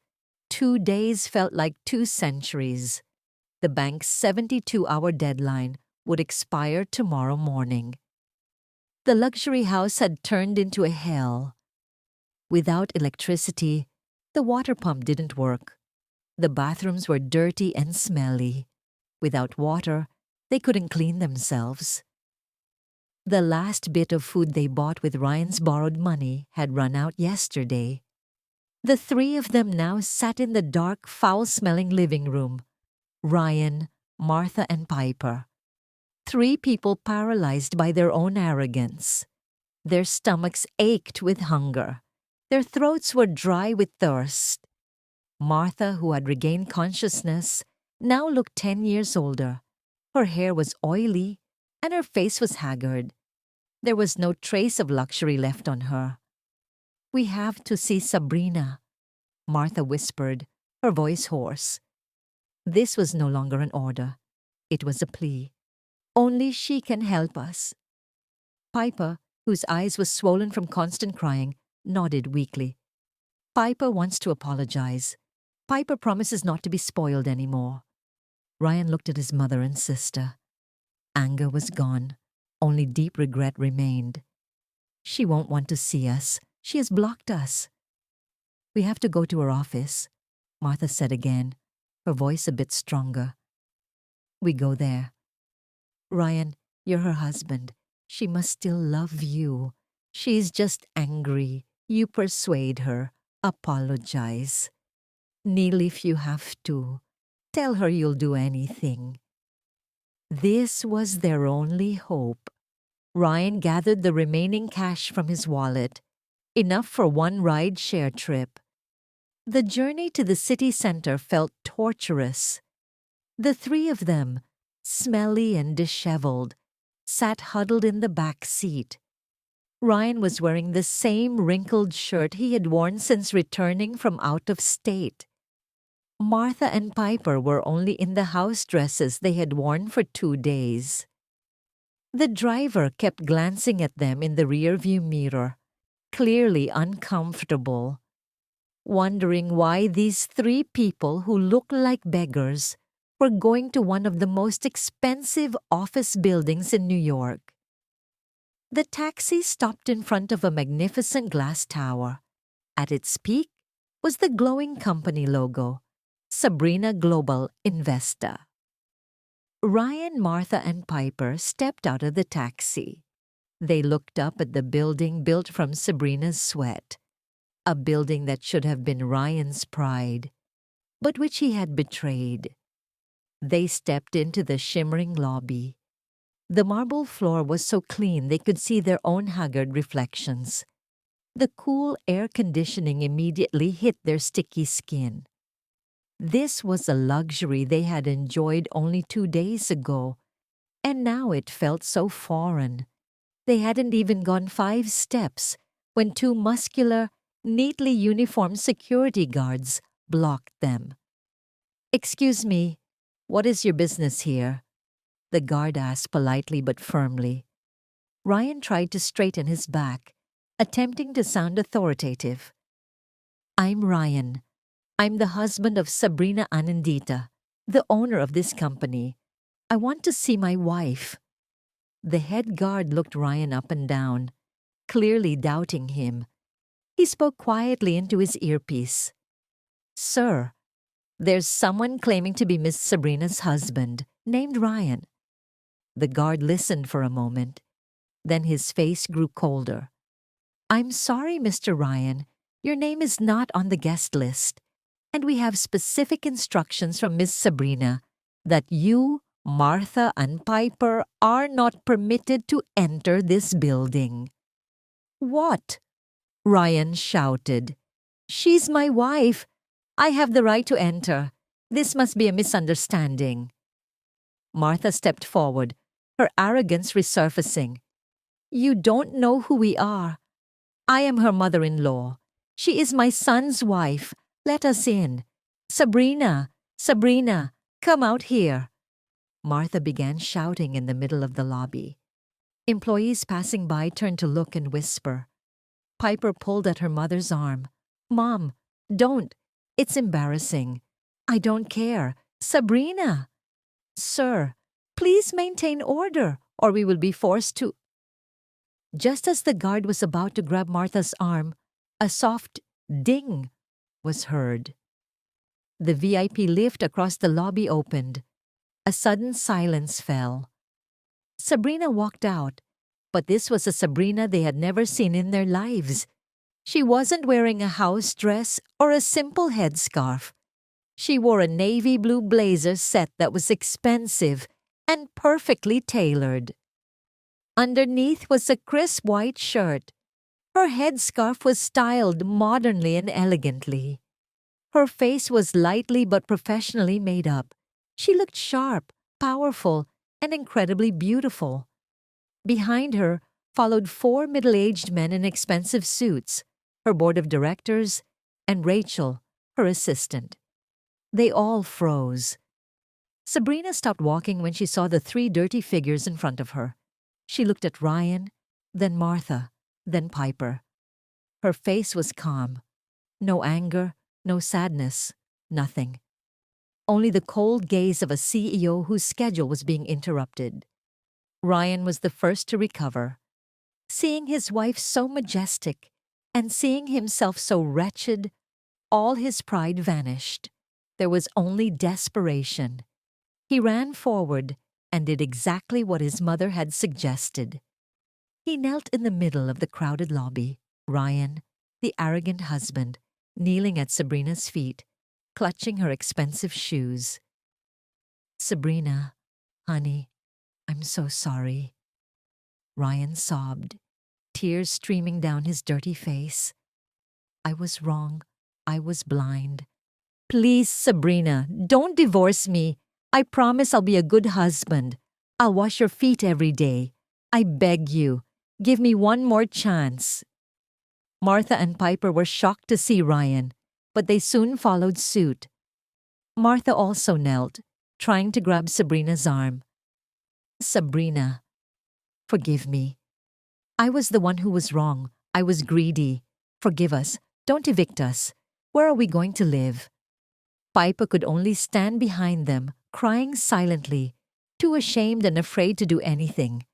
2 days felt like 2 centuries. The bank's 72-hour deadline would expire tomorrow morning. The luxury house had turned into a hell. Without electricity, the water pump didn't work. The bathrooms were dirty and smelly. Without water, they couldn't clean themselves. The last bit of food they bought with Ryan's borrowed money had run out yesterday. The 3 of them now sat in the dark, foul-smelling living room. Ryan, Martha, and Piper. 3 people paralyzed by their own arrogance. Their stomachs ached with hunger. Their throats were dry with thirst. Martha, who had regained consciousness, now looked 10 years older. Her hair was oily, and her face was haggard. There was no trace of luxury left on her. "We have to see Sabrina," Martha whispered, her voice hoarse. This was no longer an order. It was a plea. Only she can help us. Piper, whose eyes were swollen from constant crying, nodded weakly. "Piper wants to apologize. Piper promises not to be spoiled anymore." Ryan looked at his mother and sister. Anger was gone. Only deep regret remained. "She won't want to see us. She has blocked us." "We have to go to her office," Martha said again, her voice a bit stronger. "We go there. Ryan, you're her husband. She must still love you. She's just angry. You persuade her. Apologize. Kneel if you have to. Tell her you'll do anything." This was their only hope. Ryan gathered the remaining cash from his wallet, enough for 1 ride-share trip. The journey to the city center felt torturous. The 3 of them, smelly and disheveled, sat huddled in the back seat. Ryan was wearing the same wrinkled shirt he had worn since returning from out of state. Martha and Piper were only in the house dresses they had worn for 2 days. The driver kept glancing at them in the rearview mirror, clearly uncomfortable, wondering why these 3 people who looked like beggars were going to one of the most expensive office buildings in New York. The taxi stopped in front of a magnificent glass tower. At its peak was the glowing company logo, Sabrina Global Investa. Ryan, Martha, and Piper stepped out of the taxi. They looked up at the building built from Sabrina's sweat, a building that should have been Ryan's pride, but which he had betrayed. They stepped into the shimmering lobby. The marble floor was so clean they could see their own haggard reflections. The cool air conditioning immediately hit their sticky skin. This was a luxury they had enjoyed only 2 days ago, and now it felt so foreign. They hadn't even gone 5 steps when 2 muscular, neatly uniformed security guards blocked them. "Excuse me, what is your business here?" the guard asked politely but firmly. Ryan tried to straighten his back, attempting to sound authoritative. "I'm Ryan. I'm the husband of Sabrina Anandita, the owner of this company. I want to see my wife." The head guard looked Ryan up and down, clearly doubting him. He spoke quietly into his earpiece. "Sir, there's someone claiming to be Miss Sabrina's husband, named Ryan." The guard listened for a moment. Then his face grew colder. "I'm sorry, Mr. Ryan. Your name is not on the guest list, and we have specific instructions from Miss Sabrina that you, Martha, and Piper are not permitted to enter this building." "What?" Ryan shouted. "She's my wife. I have the right to enter. This must be a misunderstanding." Martha stepped forward, her arrogance resurfacing. "You don't know who we are. I am her mother-in-law. She is my son's wife. Let us in. Sabrina, Sabrina, come out here." Martha began shouting in the middle of the lobby. Employees passing by turned to look and whisper. Piper pulled at her mother's arm. "Mom, don't. It's embarrassing." "I don't care. Sabrina!" "Sir, please maintain order, or we will be forced to—" Just as the guard was about to grab Martha's arm, a soft ding was heard. The VIP lift across the lobby opened. A sudden silence fell. Sabrina walked out, but this was a Sabrina they had never seen in their lives. She wasn't wearing a house dress or a simple headscarf. She wore a navy blue blazer set that was expensive and perfectly tailored. Underneath was a crisp white shirt. Her headscarf was styled modernly and elegantly. Her face was lightly but professionally made up. She looked sharp, powerful, and incredibly beautiful. Behind her followed 4 middle-aged men in expensive suits, her board of directors, and Rachel, her assistant. They all froze. Sabrina stopped walking when she saw the 3 dirty figures in front of her. She looked at Ryan, then Martha, then Piper. Her face was calm. No anger, no sadness, nothing. Only the cold gaze of a CEO whose schedule was being interrupted. Ryan was the first to recover. Seeing his wife so majestic and seeing himself so wretched, all his pride vanished. There was only desperation. He ran forward and did exactly what his mother had suggested. He knelt in the middle of the crowded lobby, Ryan, the arrogant husband, kneeling at Sabrina's feet, clutching her expensive shoes. "Sabrina, honey, I'm so sorry." Ryan sobbed, tears streaming down his dirty face. "I was wrong. I was blind. Please, Sabrina, don't divorce me. I promise I'll be a good husband. I'll wash your feet every day. I beg you, give me one more chance." Martha and Piper were shocked to see Ryan, but they soon followed suit. Martha also knelt, trying to grab Sabrina's arm. "Sabrina, forgive me. I was the one who was wrong. I was greedy. Forgive us. Don't evict us. Where are we going to live?" Piper could only stand behind them, crying silently, too ashamed and afraid to do anything.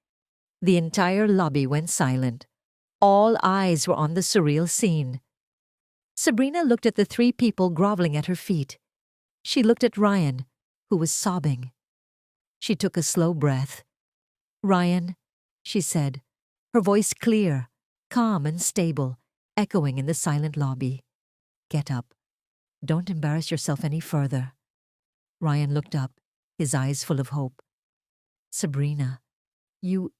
The entire lobby went silent. All eyes were on the surreal scene. Sabrina looked at the 3 people groveling at her feet. She looked at Ryan, who was sobbing. She took a slow breath. "Ryan," she said, her voice clear, calm and stable, echoing in the silent lobby. "Get up. Don't embarrass yourself any further." Ryan looked up, his eyes full of hope. "Sabrina, you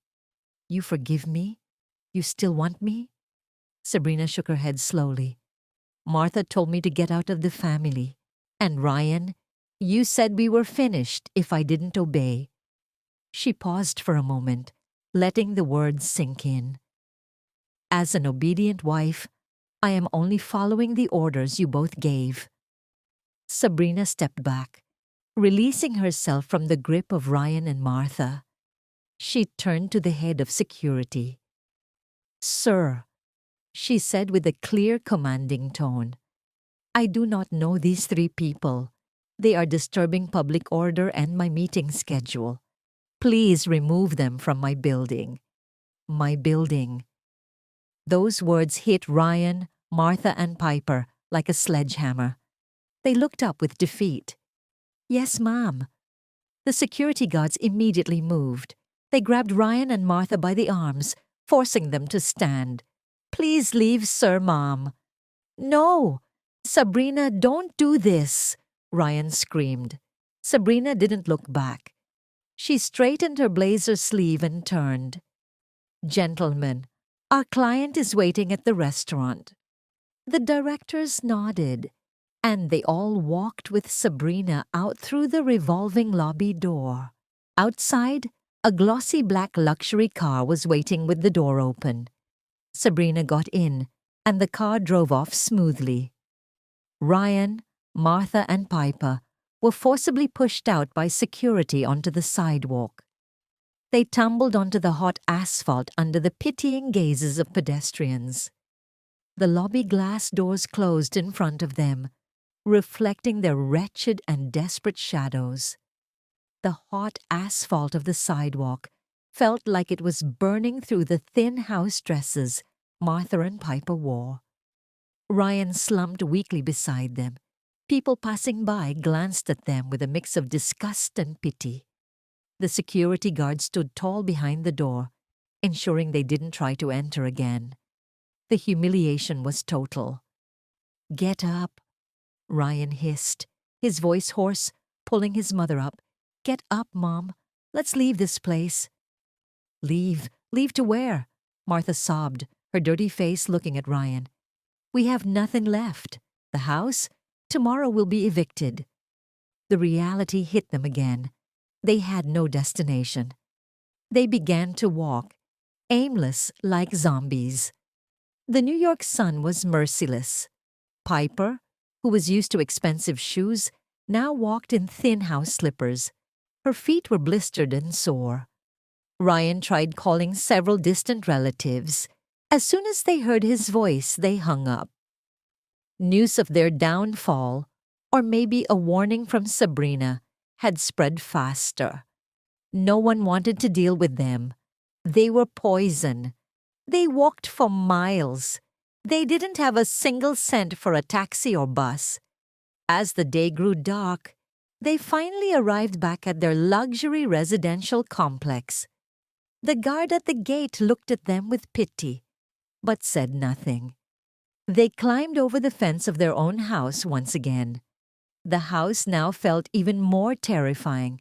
forgive me? You still want me?" Sabrina shook her head slowly. Martha told me to get out of the family. And Ryan, you said we were finished if I didn't obey. She paused for a moment, letting the words sink in. As an obedient wife, I am only following the orders you both gave. Sabrina stepped back, releasing herself from the grip of Ryan and Martha. She turned to the head of security. Sir, she said with a clear, commanding tone, I do not know these three people. They are disturbing public order and my meeting schedule. Please remove them from my building. My building. Those words hit Ryan, Martha, and Piper like a sledgehammer. They looked up with defeat. Yes, ma'am. The security guards immediately moved. They grabbed Ryan and Martha by the arms, forcing them to stand. Please leave, sir, ma'am. No! Sabrina, don't do this! Ryan screamed. Sabrina didn't look back. She straightened her blazer sleeve and turned. Gentlemen, our client is waiting at the restaurant. The directors nodded, and they all walked with Sabrina out through the revolving lobby door. Outside, a glossy black luxury car was waiting with the door open. Sabrina got in, and the car drove off smoothly. Ryan, Martha, and Piper were forcibly pushed out by security onto the sidewalk. They tumbled onto the hot asphalt under the pitying gazes of pedestrians. The lobby glass doors closed in front of them, reflecting their wretched and desperate shadows. The hot asphalt of the sidewalk felt like it was burning through the thin house dresses Martha and Piper wore. Ryan slumped weakly beside them. People passing by glanced at them with a mix of disgust and pity. The security guard stood tall behind the door, ensuring they didn't try to enter again. The humiliation was total. Get up, Ryan hissed, his voice hoarse, pulling his mother up. Get up, Mom. Let's leave this place. Leave? Leave to where? Martha sobbed, her dirty face looking at Ryan. We have nothing left. The house? Tomorrow we'll be evicted. The reality hit them again. They had no destination. They began to walk, aimless like zombies. The New York sun was merciless. Piper, who was used to expensive shoes, now walked in thin house slippers. Her feet were blistered and sore. Ryan tried calling several distant relatives. As soon as they heard his voice, they hung up. News of their downfall, or maybe a warning from Sabrina, had spread faster. No one wanted to deal with them. They were poison. They walked for miles. They didn't have a single cent for a taxi or bus. As the day grew dark, they finally arrived back at their luxury residential complex. The guard at the gate looked at them with pity, but said nothing. They climbed over the fence of their own house once again. The house now felt even more terrifying.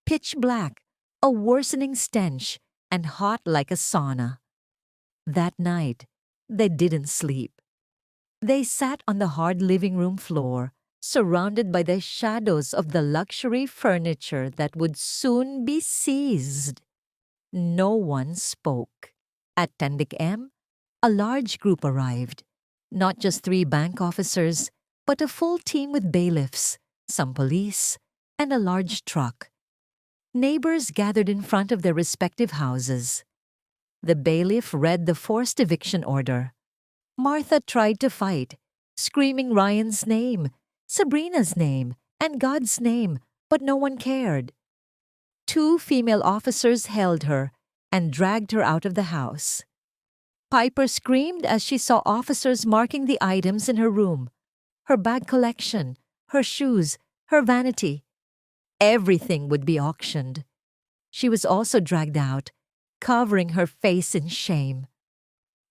Pitch black, a worsening stench, and hot like a sauna. That night, they didn't sleep. They sat on the hard living room floor, surrounded by the shadows of the luxury furniture that would soon be seized. No one spoke. At 10 p.m., a large group arrived. Not just 3 bank officers, but a full team with bailiffs, some police, and a large truck. Neighbors gathered in front of their respective houses. The bailiff read the forced eviction order. Martha tried to fight, screaming Ryan's name, Sabrina's name, and God's name, but no one cared. 2 female officers held her and dragged her out of the house. Piper screamed as she saw officers marking the items in her room, her bag collection, her shoes, her vanity. Everything would be auctioned. She was also dragged out, covering her face in shame.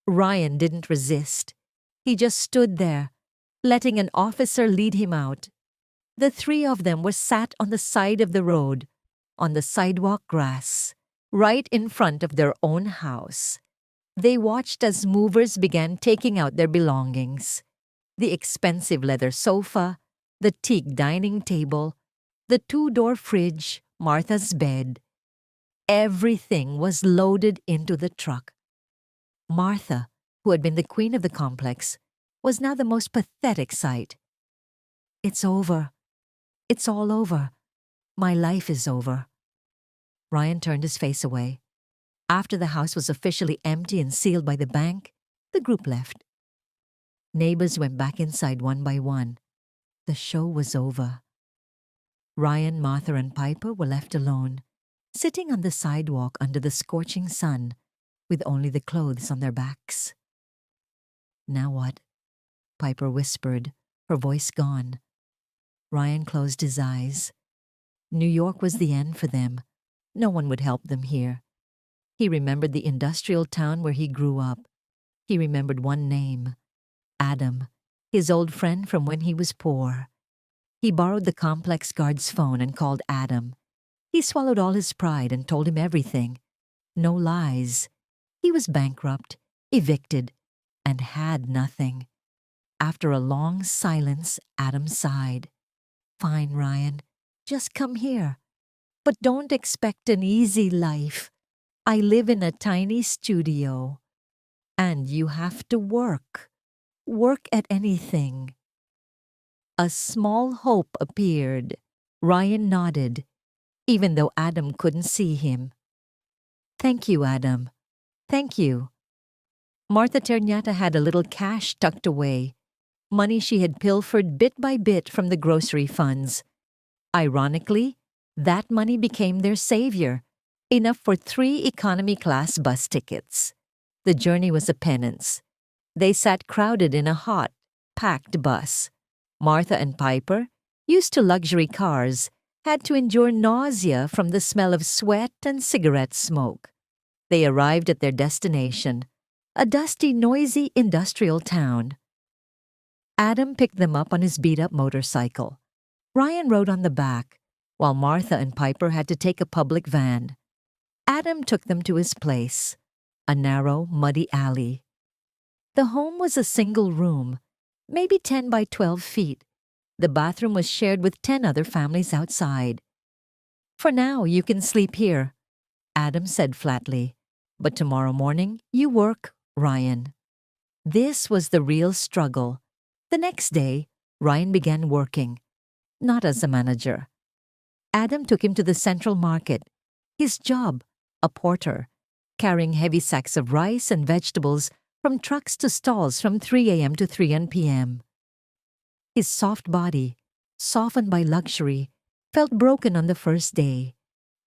Ryan didn't resist. He just stood there, letting an officer lead him out. The 3 of them were sat on the side of the road, on the sidewalk grass, right in front of their own house. They watched as movers began taking out their belongings. The expensive leather sofa, the teak dining table, the two-door fridge, Martha's bed. Everything was loaded into the truck. Martha, who had been the queen of the complex, was now the most pathetic sight. "It's over. It's all over. My life is over." Ryan turned his face away. After the house was officially empty and sealed by the bank, the group left. Neighbors went back inside one by one. The show was over. Ryan, Martha, and Piper were left alone, sitting on the sidewalk under the scorching sun, with only the clothes on their backs. "Now what?" Piper whispered, her voice gone. Ryan closed his eyes. New York was the end for them. No one would help them here. He remembered the industrial town where he grew up. He remembered one name, Adam, his old friend from when he was poor. He borrowed the complex guard's phone and called Adam. He swallowed all his pride and told him everything. No lies. He was bankrupt, evicted, and had nothing. After a long silence, Adam sighed. "Fine, Ryan. Just come here. But don't expect an easy life. I live in a tiny studio. And you have to work. Work at anything." A small hope appeared. Ryan nodded, even though Adam couldn't see him. "Thank you, Adam. Thank you." Martha Ternyata had a little cash tucked away, money she had pilfered bit by bit from the grocery funds. Ironically, that money became their savior, enough for 3 economy-class bus tickets. The journey was a penance. They sat crowded in a hot, packed bus. Martha and Piper, used to luxury cars, had to endure nausea from the smell of sweat and cigarette smoke. They arrived at their destination, a dusty, noisy industrial town. Adam picked them up on his beat-up motorcycle. Ryan rode on the back, while Martha and Piper had to take a public van. Adam took them to his place, a narrow, muddy alley. The home was a single room, maybe 10 by 12 feet. The bathroom was shared with 10 other families outside. "For now, you can sleep here," Adam said flatly. "But tomorrow morning, you work, Ryan." This was the real struggle. The next day, Ryan began working, not as a manager. Adam took him to the Central Market. His job, a porter, carrying heavy sacks of rice and vegetables from trucks to stalls from 3 a.m. to 3 p.m. His soft body, softened by luxury, felt broken on the first day.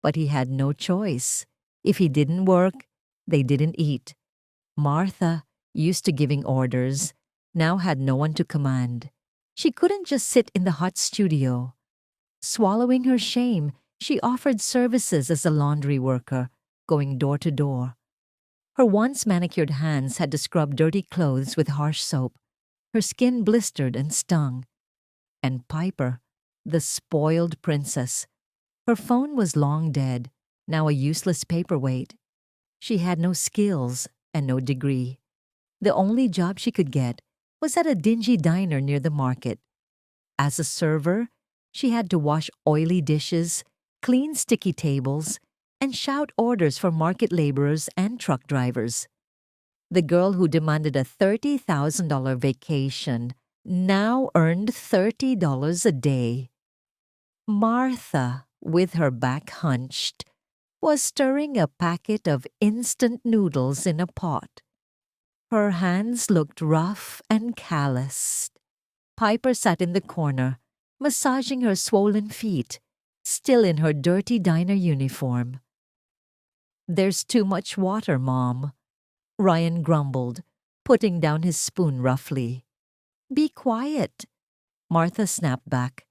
But he had no choice. If he didn't work, they didn't eat. Martha, used to giving orders, now had no one to command. She couldn't just sit in the hot studio. Swallowing her shame, she offered services as a laundry worker, going door to door. Her once manicured hands had to scrub dirty clothes with harsh soap. Her skin blistered and stung. And Piper, the spoiled princess. Her phone was long dead, now a useless paperweight. She had no skills and no degree. The only job she could get was at a dingy diner near the market. As a server, she had to wash oily dishes, clean sticky tables, and shout orders for market laborers and truck drivers. The girl who demanded a $30,000 vacation now earned $30 a day. Martha, with her back hunched, was stirring a packet of instant noodles in a pot. Her hands looked rough and calloused. Piper sat in the corner, massaging her swollen feet, still in her dirty diner uniform. "There's too much water, Mom," Ryan grumbled, putting down his spoon roughly. "Be quiet," Martha snapped back.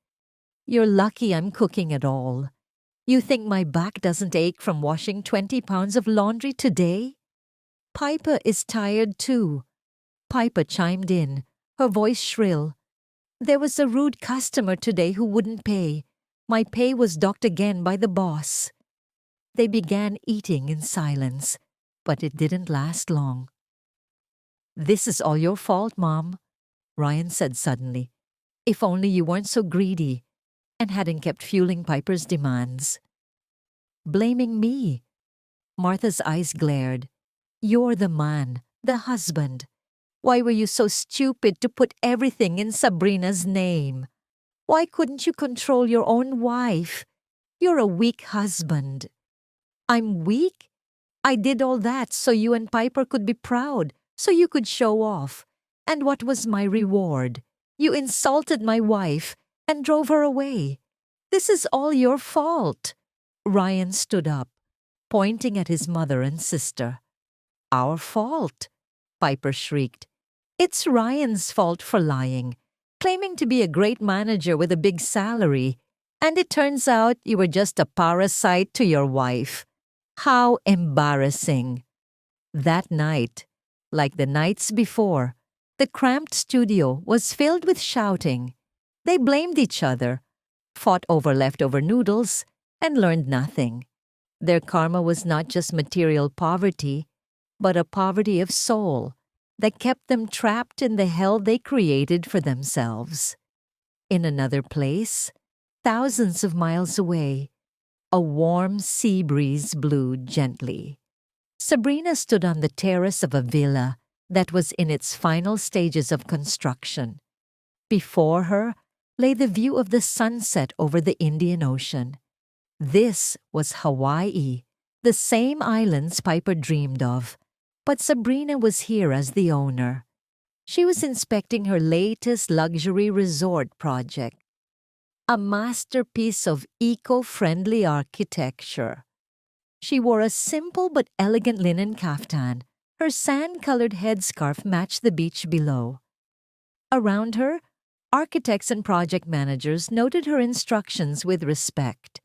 "You're lucky I'm cooking at all. You think my back doesn't ache from washing 20 pounds of laundry today?" Piper is tired too. Piper chimed in, her voice shrill. "There was a rude customer today who wouldn't pay. My pay was docked again by the boss." They began eating in silence, But it didn't last long. "This is all your fault, Mom," Ryan said suddenly. "If only you weren't so greedy and hadn't kept fueling Piper's demands." "Blaming me?" Martha's eyes glared. "You're the man, the husband. Why were you so stupid to put everything in Sabrina's name? Why couldn't you control your own wife? You're a weak husband." "I'm weak? I did all that so you and Piper could be proud, so you could show off. And what was my reward? You insulted my wife and drove her away. This is all your fault." Ryan stood up, pointing at his mother and sister. "Our fault?" Piper shrieked. "It's Ryan's fault for lying, claiming to be a great manager with a big salary, and it turns out you were just a parasite to your wife. How embarrassing." That night, like the nights before, the cramped studio was filled with shouting. They blamed each other, fought over leftover noodles, and learned nothing. Their karma was not just material poverty, but a poverty of soul that kept them trapped in the hell they created for themselves. In another place, thousands of miles away, a warm sea breeze blew gently. Sabrina stood on the terrace of a villa that was in its final stages of construction. Before her lay the view of the sunset over the Indian Ocean. This was Hawaii, the same islands Piper dreamed of, but Sabrina was here as the owner. She was inspecting her latest luxury resort project, a masterpiece of eco-friendly architecture. She wore a simple but elegant linen kaftan. Her sand-colored headscarf matched the beach below. Around her, architects and project managers noted her instructions with respect.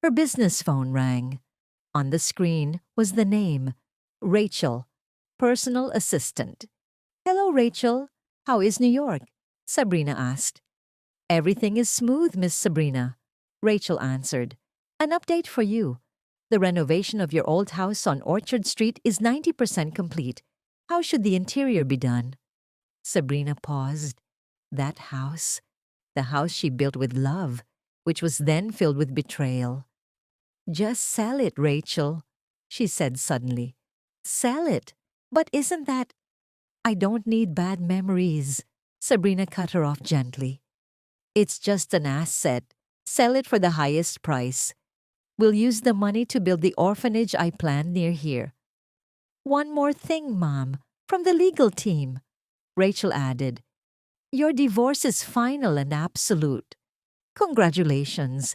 Her business phone rang. On the screen was the name, Rachel, personal assistant. "Hello, Rachel. How is New York?" Sabrina asked. "Everything is smooth, Miss Sabrina," Rachel answered. "An update for you. The renovation of your old house on Orchard Street is 90% complete. How should the interior be done?" Sabrina paused. That house, the house she built with love, which was then filled with betrayal. "Just sell it, Rachel," she said suddenly. "Sell it? But isn't that—" "I don't need bad memories," Sabrina cut her off gently. "It's just an asset. Sell it for the highest price. We'll use the money to build the orphanage I planned near here." "One more thing, Mom, from the legal team," Rachel added. "Your divorce is final and absolute. Congratulations.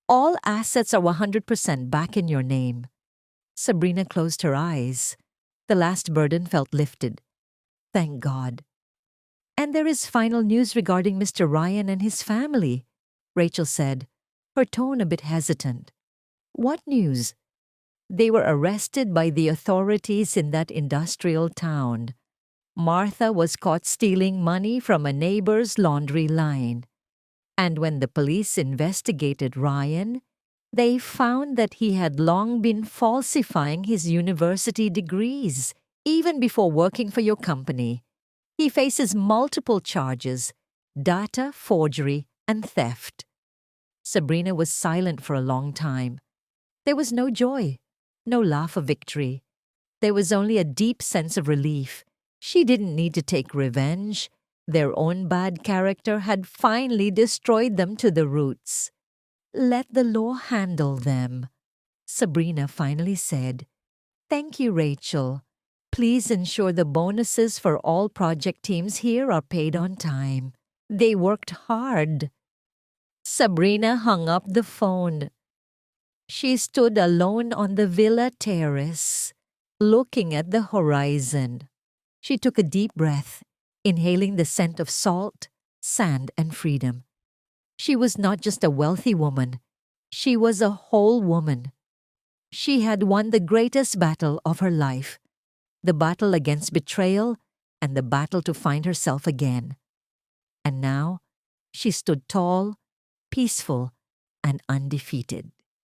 All assets are 100% back in your name." Sabrina closed her eyes. The last burden felt lifted. Thank God. "And there is final news regarding Mr. Ryan and his family," Rachel said, her tone a bit hesitant. "What news?" "They were arrested by the authorities in that industrial town. Martha was caught stealing money from a neighbor's laundry line. And when the police investigated Ryan, they found that he had long been falsifying his university degrees, even before working for your company. He faces multiple charges: data forgery and theft." Sabrina was silent for a long time. There was no joy, no laugh of victory. There was only a deep sense of relief. She didn't need to take revenge. Their own bad character had finally destroyed them to the roots. "Let the law handle them," Sabrina finally said. "Thank you, Rachel. Please ensure the bonuses for all project teams here are paid on time. They worked hard." Sabrina hung up the phone. She stood alone on the villa terrace, looking at the horizon. She took a deep breath, inhaling the scent of salt, sand, and freedom. She was not just a wealthy woman. She was a whole woman. She had won the greatest battle of her life, the battle against betrayal and the battle to find herself again. And now she stood tall, peaceful, and undefeated.